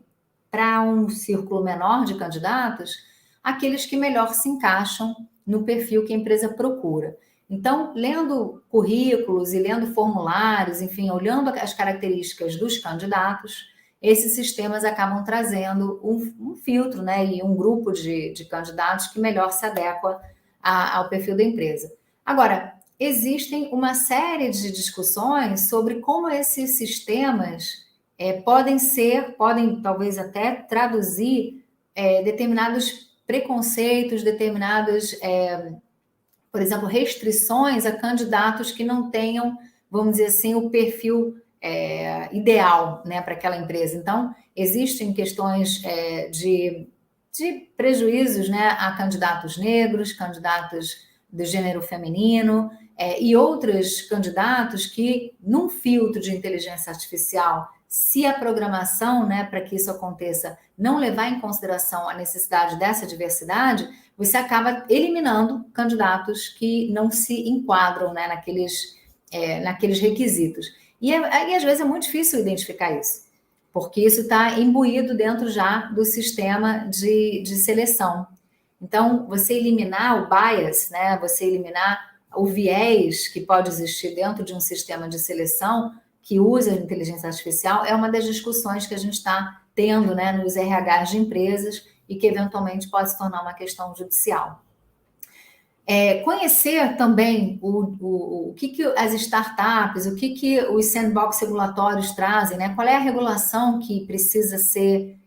para um círculo menor de candidatos aqueles que melhor se encaixam no perfil que a empresa procura. Então, lendo currículos e lendo formulários, enfim, olhando as características dos candidatos, esses sistemas acabam trazendo um filtro, né, e um grupo de candidatos que melhor se adequa ao perfil da empresa. Agora, existem uma série de discussões sobre como esses sistemas podem talvez até traduzir determinados preconceitos, determinados, por exemplo, restrições a candidatos que não tenham, vamos dizer assim, o perfil ideal, né, para aquela empresa. Então, existem questões de prejuízos, né, a candidatos negros, candidatos do gênero feminino, e outros candidatos que, num filtro de inteligência artificial, se a programação, né, para que isso aconteça, não levar em consideração a necessidade dessa diversidade, você acaba eliminando candidatos que não se enquadram, né, naqueles requisitos. E às vezes é muito difícil identificar isso, porque isso está imbuído dentro já do sistema de seleção. Então, você eliminar o bias, né, você eliminar o viés que pode existir dentro de um sistema de seleção que usa a inteligência artificial é uma das discussões que a gente está tendo, né, nos RHs de empresas e que eventualmente pode se tornar uma questão judicial. Conhecer também o que as startups, o que os sandbox regulatórios trazem, né? Qual é a regulação que precisa ser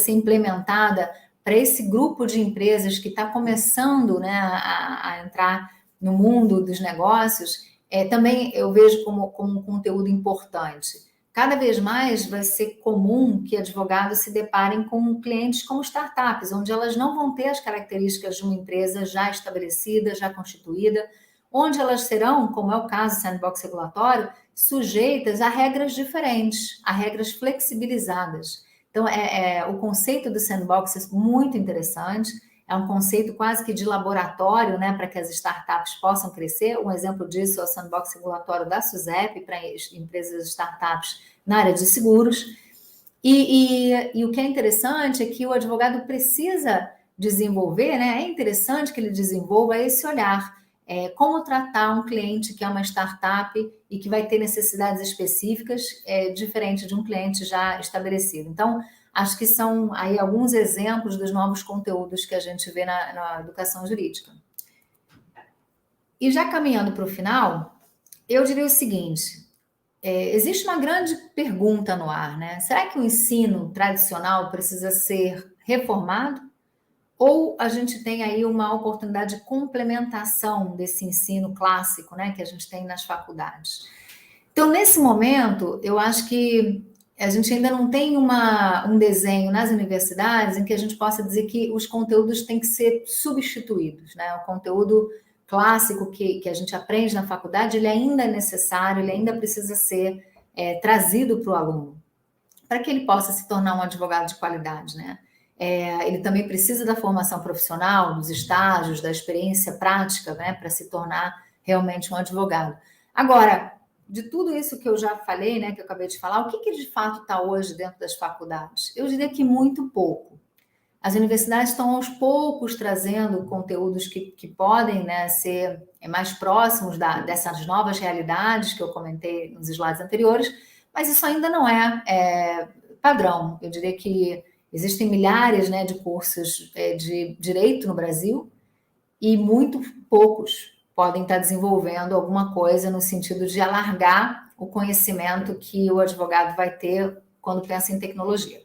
implementada para esse grupo de empresas que está começando, né, a entrar no mundo dos negócios, também eu vejo como um conteúdo importante. Cada vez mais vai ser comum que advogados se deparem com clientes como startups, onde elas não vão ter as características de uma empresa já estabelecida, já constituída, onde elas serão, como é o caso do sandbox regulatório, sujeitas a regras diferentes, a regras flexibilizadas. Então, o conceito do sandbox é muito interessante, é um conceito quase que de laboratório, né, para que as startups possam crescer. Um exemplo disso é o sandbox regulatório da SUSEP, para empresas startups na área de seguros. E o que é interessante é que o advogado precisa desenvolver, né, é interessante que ele desenvolva esse olhar. Como tratar um cliente que é uma startup e que vai ter necessidades específicas, diferente de um cliente já estabelecido. Então, acho que são aí alguns exemplos dos novos conteúdos que a gente vê na educação jurídica. E já caminhando para o final, eu diria o seguinte, existe uma grande pergunta no ar, né? Será que o ensino tradicional precisa ser reformado? Ou a gente tem aí uma oportunidade de complementação desse ensino clássico, né, que a gente tem nas faculdades? Então, nesse momento, eu acho que a gente ainda não tem um desenho nas universidades em que a gente possa dizer que os conteúdos têm que ser substituídos, né? O conteúdo clássico que a gente aprende na faculdade, ele ainda é necessário, ele ainda precisa ser trazido para o aluno, para que ele possa se tornar um advogado de qualidade, né? Ele também precisa da formação profissional, dos estágios, da experiência prática, né, para se tornar realmente um advogado. Agora, de tudo isso que eu já falei, né, que eu acabei de falar, o que de fato está hoje dentro das faculdades? Eu diria que muito pouco. As universidades estão aos poucos trazendo conteúdos que podem, né, ser mais próximos dessas novas realidades que eu comentei nos slides anteriores, mas isso ainda não é padrão. Eu diria que existem milhares, né, de cursos de direito no Brasil e muito poucos podem estar desenvolvendo alguma coisa no sentido de alargar o conhecimento que o advogado vai ter quando pensa em tecnologia.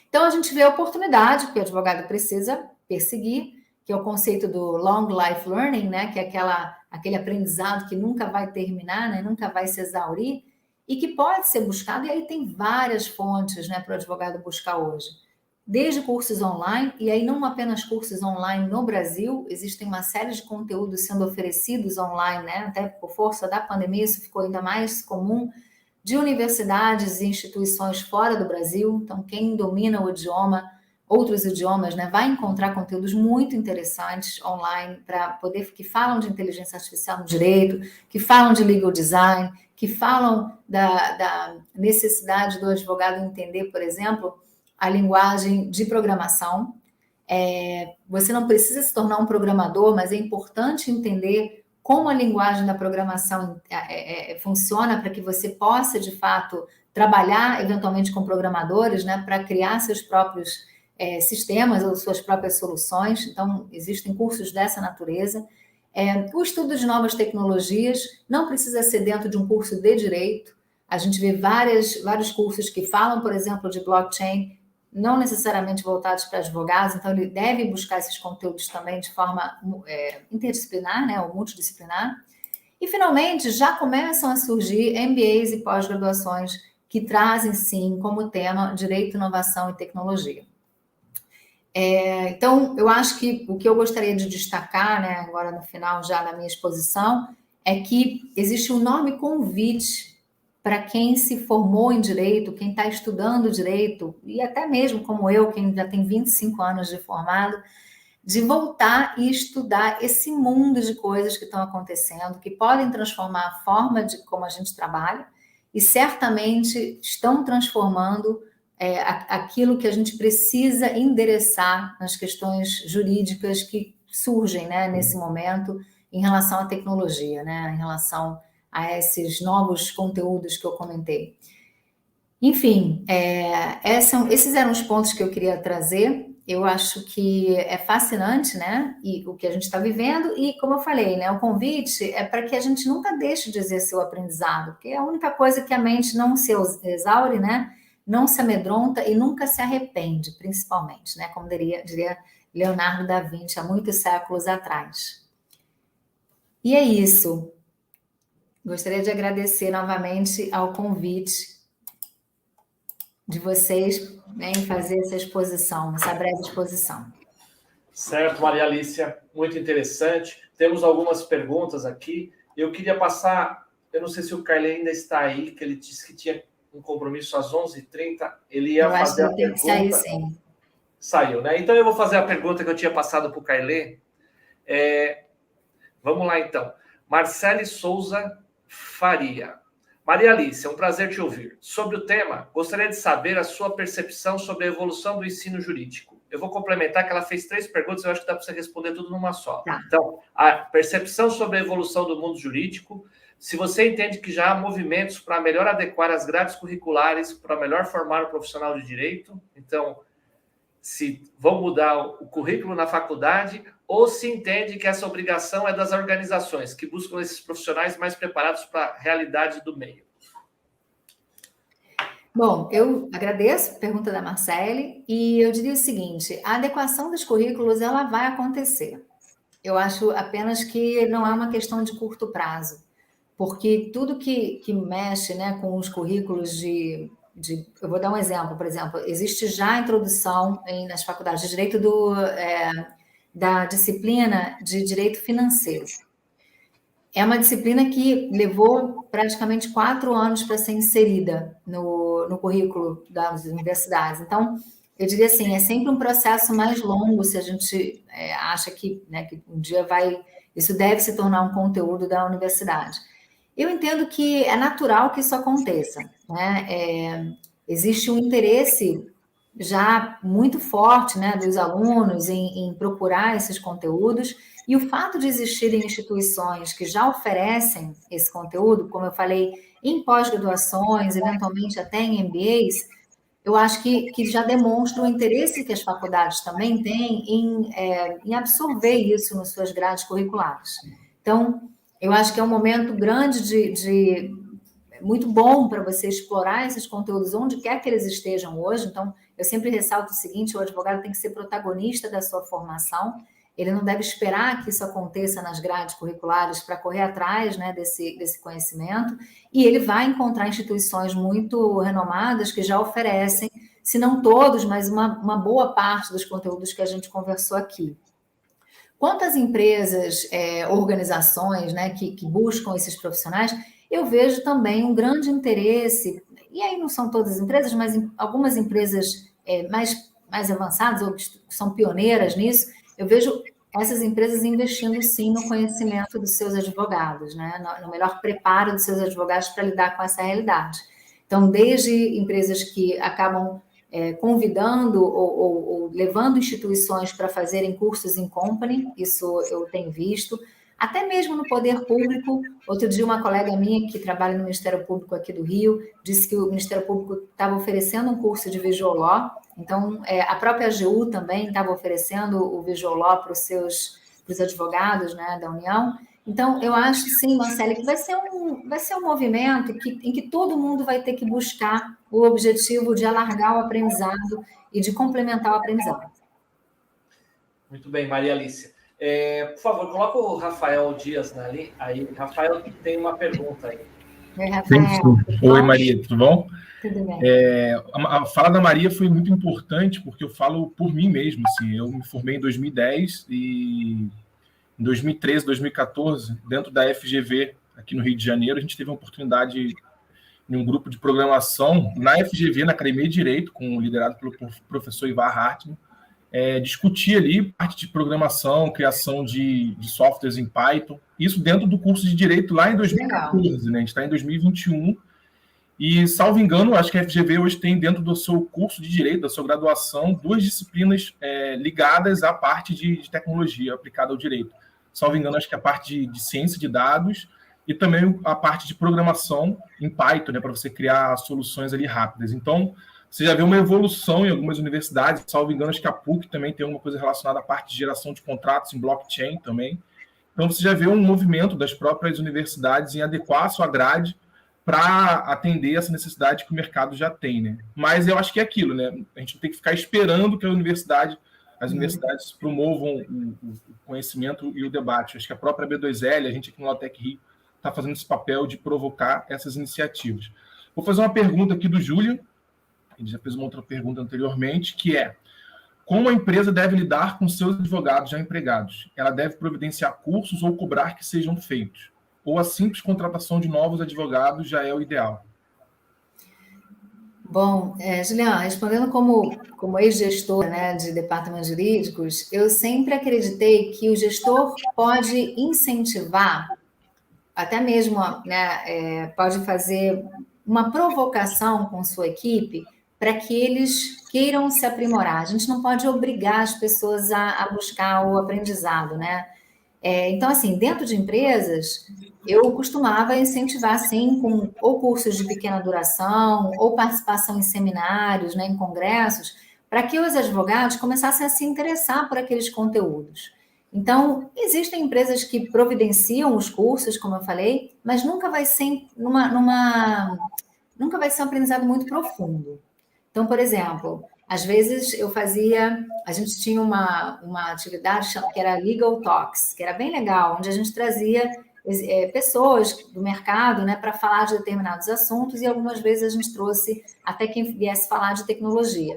Então, a gente vê a oportunidade que o advogado precisa perseguir, que é o conceito do long life learning, né, que é aquele aprendizado que nunca vai terminar, né, nunca vai se exaurir, e que pode ser buscado, e aí tem várias fontes, né, para o advogado buscar hoje. Desde cursos online, e aí não apenas cursos online no Brasil, existem uma série de conteúdos sendo oferecidos online, né, até por força da pandemia, isso ficou ainda mais comum, de universidades e instituições fora do Brasil. Então, quem domina o idioma, outros idiomas, né, vai encontrar conteúdos muito interessantes online que falam de inteligência artificial no direito, que falam de legal design, que falam da necessidade do advogado entender, por exemplo, a linguagem de programação. Você não precisa se tornar um programador, mas é importante entender como a linguagem da programação funciona para que você possa, de fato, trabalhar eventualmente com programadores, né, para criar seus próprios sistemas ou suas próprias soluções. Então, existem cursos dessa natureza. O estudo de novas tecnologias não precisa ser dentro de um curso de direito. A gente vê vários cursos que falam, por exemplo, de blockchain, não necessariamente voltados para advogados, então ele deve buscar esses conteúdos também de forma interdisciplinar, né, ou multidisciplinar. E, finalmente, já começam a surgir MBAs e pós-graduações que trazem, sim, como tema direito, inovação e tecnologia. Então, eu acho que o que eu gostaria de destacar, né, agora no final, já na minha exposição, é que existe um enorme convite para quem se formou em direito, quem está estudando direito, e até mesmo como eu, quem já tem 25 anos de formado, de voltar e estudar esse mundo de coisas que estão acontecendo, que podem transformar a forma de como a gente trabalha, e certamente estão transformando aquilo que a gente precisa endereçar nas questões jurídicas que surgem, né, nesse momento em relação à tecnologia, né, em relação a esses novos conteúdos que eu comentei. Enfim, esses eram os pontos que eu queria trazer. Eu acho que é fascinante, né, e o que a gente está vivendo, e como eu falei, né, o convite é para que a gente nunca deixe de exercer o aprendizado, porque é a única coisa que a mente não se exaure, né, não se amedronta e nunca se arrepende, principalmente, né? Como diria Leonardo da Vinci há muitos séculos atrás. E é isso. Gostaria de agradecer novamente ao convite de vocês, né, em fazer essa exposição, essa breve exposição. Certo, Maria Alicia, muito interessante. Temos algumas perguntas aqui. Eu queria passar, eu não sei se o Carlos ainda está aí, que ele disse que tinha um compromisso às 11h30. Ele ia fazer a pergunta. Que sair, sim. Saiu, né? Então eu vou fazer a pergunta que eu tinha passado para o Carlê. Vamos lá, então. Marcele Souza Faria. Maria Alice, é um prazer te ouvir. Sobre o tema, gostaria de saber a sua percepção sobre a evolução do ensino jurídico. Eu vou complementar que ela fez 3 perguntas, eu acho que dá para você responder tudo numa só. Tá. Então, a percepção sobre a evolução do mundo jurídico, se você entende que já há movimentos para melhor adequar as grades curriculares, para melhor formar o profissional de direito, então, se vão mudar o currículo na faculdade, ou se entende que essa obrigação é das organizações, que buscam esses profissionais mais preparados para a realidade do meio. Bom, eu agradeço a pergunta da Marcele e eu diria o seguinte, a adequação dos currículos, ela vai acontecer. Eu acho apenas que não é uma questão de curto prazo, porque tudo que mexe, né, com os currículos eu vou dar um exemplo, por exemplo, existe já a introdução nas faculdades de Direito da disciplina de Direito Financeiro. É uma disciplina que levou praticamente 4 anos para ser inserida no currículo das universidades. Então, eu diria assim, é sempre um processo mais longo se a gente acha que, né, que um dia isso deve se tornar um conteúdo da universidade. Eu entendo que é natural que isso aconteça, né? Existe um interesse já muito forte, né, dos alunos em procurar esses conteúdos, e o fato de existirem instituições que já oferecem esse conteúdo, como eu falei, em pós-graduações, eventualmente até em MBAs, eu acho que já demonstra o interesse que as faculdades também têm em absorver isso nas suas grades curriculares. Então, eu acho que é um momento grande muito bom para você explorar esses conteúdos onde quer que eles estejam hoje. Então, eu sempre ressalto o seguinte, o advogado tem que ser protagonista da sua formação, ele não deve esperar que isso aconteça nas grades curriculares para correr atrás, né, desse conhecimento, e ele vai encontrar instituições muito renomadas que já oferecem, se não todos, mas uma boa parte dos conteúdos que a gente conversou aqui. Quanto às empresas, organizações, né, que buscam esses profissionais, eu vejo também um grande interesse, e aí não são todas as empresas, mas algumas empresas mais avançadas ou que são pioneiras nisso, eu vejo essas empresas investindo sim no conhecimento dos seus advogados, né, no melhor preparo dos seus advogados para lidar com essa realidade. Então, desde empresas que acabam convidando ou levando instituições para fazerem cursos in company, isso eu tenho visto, até mesmo no poder público. Outro dia uma colega minha que trabalha no Ministério Público aqui do Rio disse que o Ministério Público estava oferecendo um curso de Visual Law, então a própria AGU também estava oferecendo o Visual Law para os advogados, né, da União. Então, eu acho, sim, Marcele, que vai ser um movimento em que todo mundo vai ter que buscar o objetivo de alargar o aprendizado e de complementar o aprendizado. Muito bem, Maria Alice. Por favor, coloca o Rafael Dias ali. Aí, Rafael tem uma pergunta aí. Oi, Rafael. Oi, Maria, tudo bom? Tudo bem. A fala da Maria foi muito importante, porque eu falo por mim mesmo. Assim, eu me formei em 2010 e em 2013, 2014, dentro da FGV, aqui no Rio de Janeiro, a gente teve a oportunidade em um grupo de programação na FGV, na Academia de Direito, liderado pelo professor Ivar Hartmann, discutir ali parte de programação, criação de softwares em Python, isso dentro do curso de Direito lá em 2014, né? A gente está em 2021, e, salvo engano, acho que a FGV hoje tem dentro do seu curso de Direito, da sua graduação, 2 disciplinas ligadas à parte de tecnologia aplicada ao direito. Salvo engano, acho que a parte de ciência de dados e também a parte de programação em Python, né, para você criar soluções ali rápidas. Então, você já vê uma evolução em algumas universidades, salvo engano, acho que a PUC também tem alguma coisa relacionada à parte de geração de contratos em blockchain também. Então, você já vê um movimento das próprias universidades em adequar a sua grade para atender essa necessidade que o mercado já tem, né? Mas eu acho que é aquilo, né? A gente tem que ficar esperando que as universidades promovam o conhecimento e o debate. Acho que a própria B2L, a gente aqui no Lautec Rio, está fazendo esse papel de provocar essas iniciativas. Vou fazer uma pergunta aqui do Júlio, ele já fez uma outra pergunta anteriormente, que é: como a empresa deve lidar com seus advogados já empregados? Ela deve providenciar cursos ou cobrar que sejam feitos? Ou a simples contratação de novos advogados já é o ideal? Bom, Juliana, respondendo como ex-gestor, né, de departamentos jurídicos, eu sempre acreditei que o gestor pode incentivar, até mesmo, né, pode fazer uma provocação com sua equipe para que eles queiram se aprimorar. A gente não pode obrigar as pessoas a buscar o aprendizado, né? Então, assim, dentro de empresas, eu costumava incentivar, sim, com ou cursos de pequena duração, ou participação em seminários, né, em congressos, para que os advogados começassem a se interessar por aqueles conteúdos. Então, existem empresas que providenciam os cursos, como eu falei, mas nunca vai ser nunca vai ser um aprendizado muito profundo. Então, por exemplo, às vezes a gente tinha uma atividade que era Legal Talks, que era bem legal, onde a gente trazia pessoas do mercado, né, para falar de determinados assuntos, e algumas vezes a gente trouxe até quem viesse falar de tecnologia.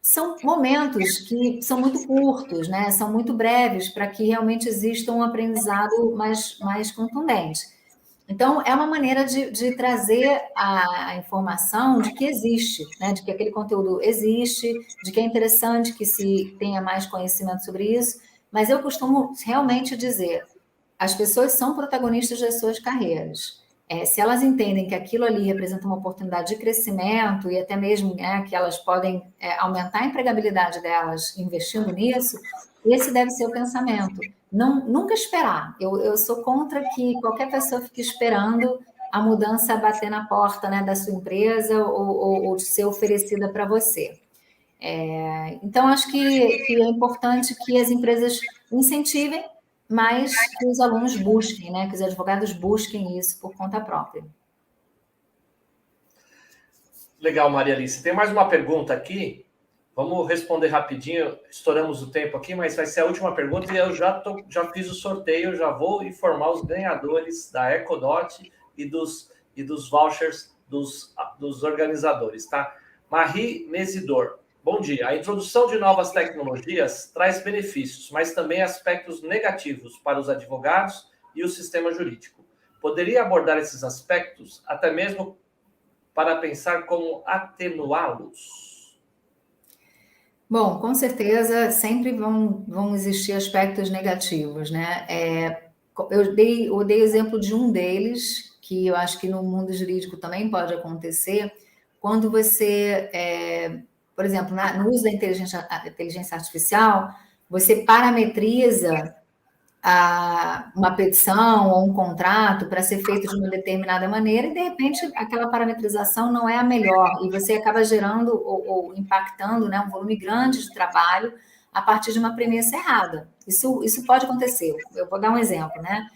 São momentos que são muito curtos, né, são muito breves, para que realmente exista um aprendizado mais contundente. Então, é uma maneira de trazer a informação de que existe, né? De que aquele conteúdo existe, de que é interessante que se tenha mais conhecimento sobre isso, mas eu costumo realmente dizer, as pessoas são protagonistas das suas carreiras. Se elas entendem que aquilo ali representa uma oportunidade de crescimento e até mesmo, né, que elas podem aumentar a empregabilidade delas investindo nisso, esse deve ser o pensamento. Nunca esperar. Eu sou contra que qualquer pessoa fique esperando a mudança bater na porta, né, da sua empresa ou ser oferecida para você. Então, acho que é importante que as empresas incentivem, mas que os alunos busquem, né, que os advogados busquem isso por conta própria. Legal, Maria Alice. Tem mais uma pergunta aqui. Vamos responder rapidinho. Estouramos o tempo aqui, mas vai ser a última pergunta e eu já fiz o sorteio, já vou informar os ganhadores da Ecodot e dos vouchers dos organizadores, tá? Marie Mesidor. Bom dia. A introdução de novas tecnologias traz benefícios, mas também aspectos negativos para os advogados e o sistema jurídico. Poderia abordar esses aspectos, até mesmo para pensar como atenuá-los? Bom, com certeza sempre vão existir aspectos negativos, né? Eu dei o exemplo de um deles, que eu acho que no mundo jurídico também pode acontecer, quando você, por exemplo, no uso da inteligência artificial, você parametriza uma petição ou um contrato para ser feito de uma determinada maneira e, de repente, aquela parametrização não é a melhor e você acaba gerando ou impactando, né, um volume grande de trabalho a partir de uma premissa errada. Isso pode acontecer. Eu vou dar um exemplo, né?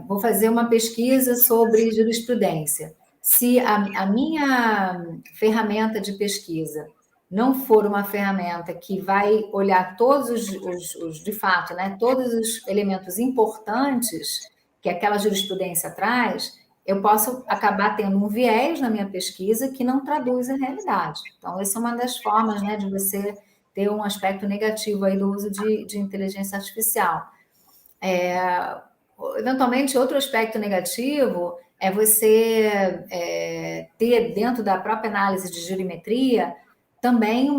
Vou fazer uma pesquisa sobre jurisprudência. Se a minha ferramenta de pesquisa não for uma ferramenta que vai olhar todos de fato, né, todos os elementos importantes que aquela jurisprudência traz, eu posso acabar tendo um viés na minha pesquisa que não traduz a realidade. Então, essa é uma das formas, né, de você ter um aspecto negativo aí do uso de inteligência artificial. Eventualmente, outro aspecto negativo é você ter dentro da própria análise de jurimetria também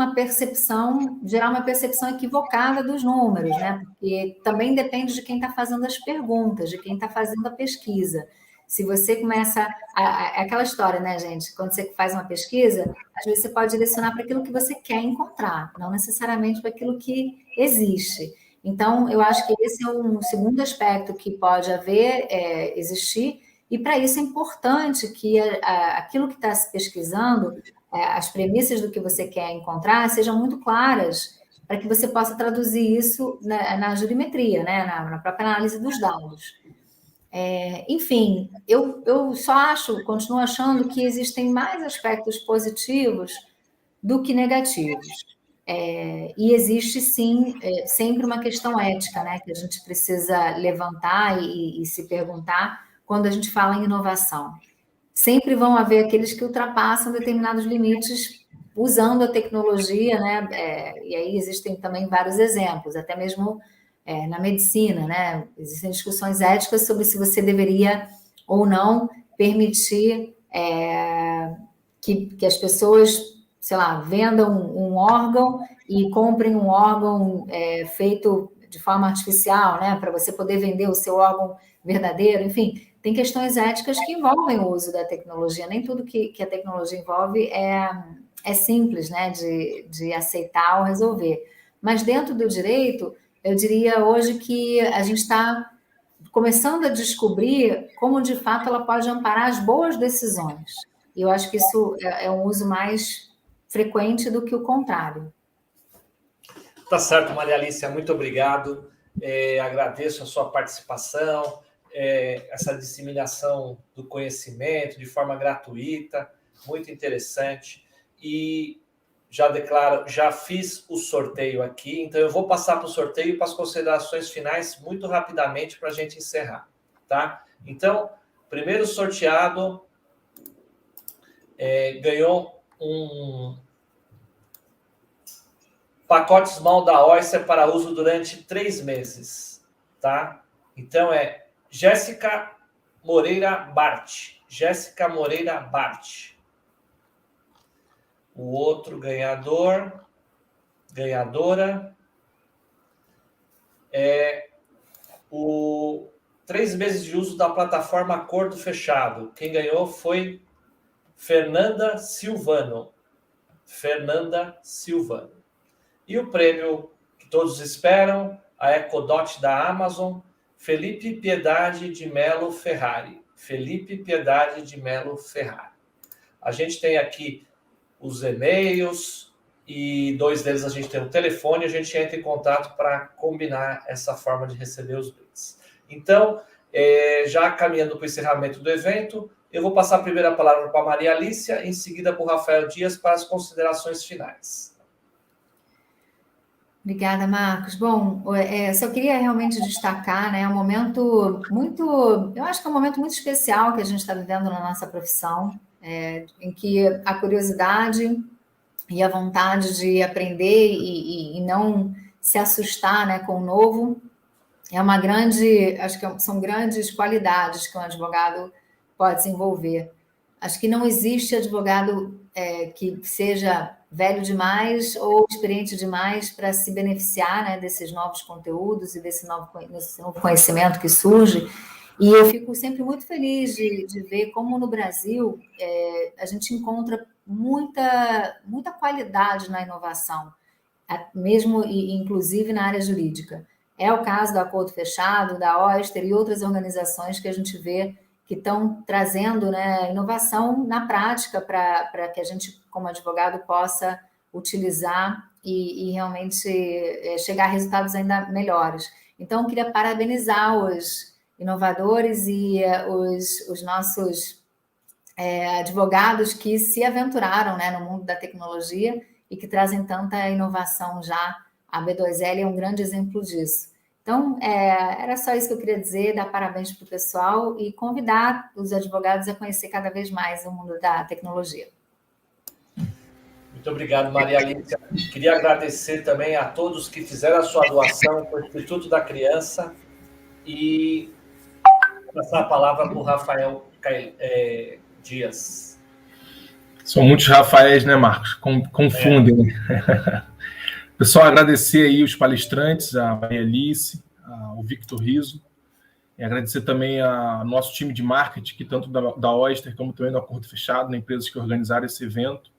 gerar uma percepção equivocada dos números, né? Porque também depende de quem está fazendo as perguntas, de quem está fazendo a pesquisa. Se você começa... É aquela história, né, gente? Quando você faz uma pesquisa, às vezes você pode direcionar para aquilo que você quer encontrar, não necessariamente para aquilo que existe. Então, eu acho que esse é um segundo aspecto que pode existir, e para isso é importante que aquilo que está se pesquisando, as premissas do que você quer encontrar sejam muito claras para que você possa traduzir isso na jurimetria, né? Na própria análise dos dados. Enfim, eu só continuo achando que existem mais aspectos positivos do que negativos. E existe, sim, sempre uma questão ética, né, que a gente precisa levantar e se perguntar quando a gente fala em inovação. Sempre vão haver aqueles que ultrapassam determinados limites usando a tecnologia, né? E aí existem também vários exemplos, até mesmo na medicina, né? Existem discussões éticas sobre se você deveria ou não permitir que as pessoas, sei lá, vendam um órgão e comprem um órgão feito de forma artificial, né? Para você poder vender o seu órgão verdadeiro, enfim. Tem questões éticas que envolvem o uso da tecnologia. Nem tudo que a tecnologia envolve é simples, né, de aceitar ou resolver. Mas dentro do direito, eu diria hoje que a gente está começando a descobrir como, de fato, ela pode amparar as boas decisões. E eu acho que isso é um uso mais frequente do que o contrário. Tá certo, Maria Alicia, muito obrigado. Agradeço a sua participação. Essa disseminação do conhecimento de forma gratuita, muito interessante. E já declaro, já fiz o sorteio aqui, então eu vou passar para o sorteio e para as considerações finais muito rapidamente para a gente encerrar, tá? Então, primeiro sorteado ganhou um pacote small da Oyster para uso durante 3 meses, tá? Então Jéssica Moreira Bart. Jéssica Moreira Bart. O outro ganhadora é o 3 meses de uso da plataforma Acordo Fechado. Quem ganhou foi Fernanda Silvano. E o prêmio que todos esperam, a EcoDot da Amazon, Felipe Piedade de Melo Ferrari. A gente tem aqui os e-mails e 2 deles a gente tem o telefone, a gente entra em contato para combinar essa forma de receber os brindes. Então, já caminhando para o encerramento do evento, eu vou passar a primeira palavra para a Maria Alicia, em seguida para o Rafael Dias para as considerações finais. Obrigada, Marcos. Bom, só queria realmente destacar, né, um momento muito, eu acho que é um momento muito especial que a gente está vivendo na nossa profissão, em que a curiosidade e a vontade de aprender e não se assustar, né, com o novo é uma grande, acho que são grandes qualidades que um advogado pode desenvolver. Acho que não existe advogado que seja velho demais ou experiente demais para se beneficiar, né, desses novos conteúdos e desse novo conhecimento que surge. E eu fico sempre muito feliz de ver como no Brasil a gente encontra muita qualidade na inovação, mesmo e inclusive na área jurídica. É o caso do Acordo Fechado, da Oyster e outras organizações que a gente vê que estão trazendo, né, inovação na prática para que a gente, como advogado, possa utilizar e realmente chegar a resultados ainda melhores. Então, eu queria parabenizar os inovadores e os nossos advogados que se aventuraram, né, no mundo da tecnologia e que trazem tanta inovação já. A B2L é um grande exemplo disso. Então, era só isso que eu queria dizer, dar parabéns para o pessoal e convidar os advogados a conhecer cada vez mais o mundo da tecnologia. Muito obrigado, Maria Alicia. Queria agradecer também a todos que fizeram a sua doação para o Instituto da Criança e passar a palavra para o Rafael Dias. São muitos Rafaéis, né, Marcos? Confundem. Pessoal, agradecer aí os palestrantes, a Maria Alice, ao Victor Riso, e agradecer também ao nosso time de marketing, que tanto da Oyster como também do Acordo Fechado, né, empresas que organizaram esse evento,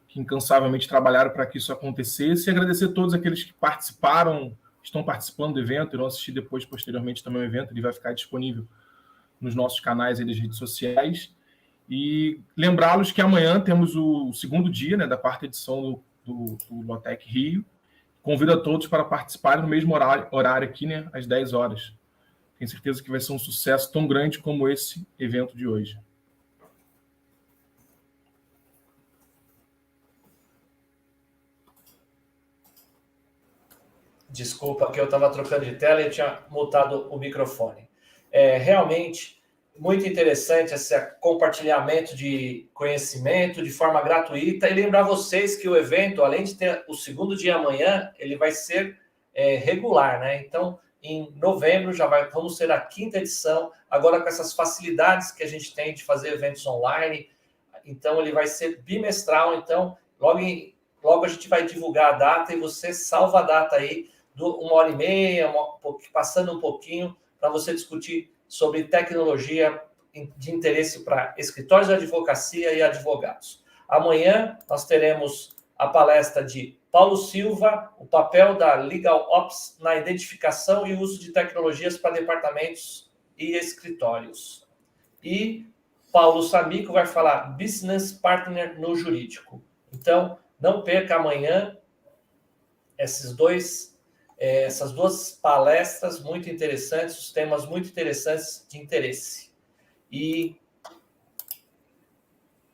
que incansavelmente trabalharam para que isso acontecesse, e agradecer a todos aqueles que participaram, estão participando do evento, e vão assistir depois, posteriormente, também o evento, ele vai ficar disponível nos nossos canais aí das redes sociais, e lembrá-los que amanhã temos o segundo dia, né, da quarta edição do LAUTECH Rio. Convido a todos para participarem no mesmo horário aqui, né, às 10 horas. Tenho certeza que vai ser um sucesso tão grande como esse evento de hoje. Desculpa que eu estava trocando de tela e tinha mutado o microfone. Realmente muito interessante esse compartilhamento de conhecimento de forma gratuita. E lembrar vocês que o evento, além de ter o segundo dia amanhã, ele vai ser regular, né? Então, em novembro vamos ter a 5ª edição, agora com essas facilidades que a gente tem de fazer eventos online. Então, ele vai ser bimestral. Então, logo a gente vai divulgar a data e você salva a data aí, 1h30, passando um pouquinho, para você discutir sobre tecnologia de interesse para escritórios de advocacia e advogados. Amanhã nós teremos a palestra de Paulo Silva, o papel da Legal Ops na identificação e uso de tecnologias para departamentos e escritórios. E Paulo Samico vai falar Business Partner no Jurídico. Então, não perca amanhã essas duas palestras muito interessantes, os temas muito interessantes de interesse. E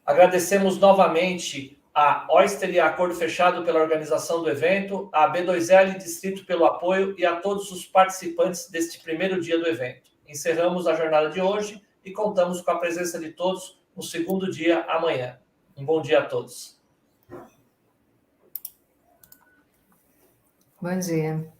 agradecemos novamente a Oyster e a Acordo Fechado pela organização do evento, a B2L Distrito pelo apoio e a todos os participantes deste primeiro dia do evento. Encerramos a jornada de hoje e contamos com a presença de todos no segundo dia amanhã. Um bom dia a todos. Bom dia.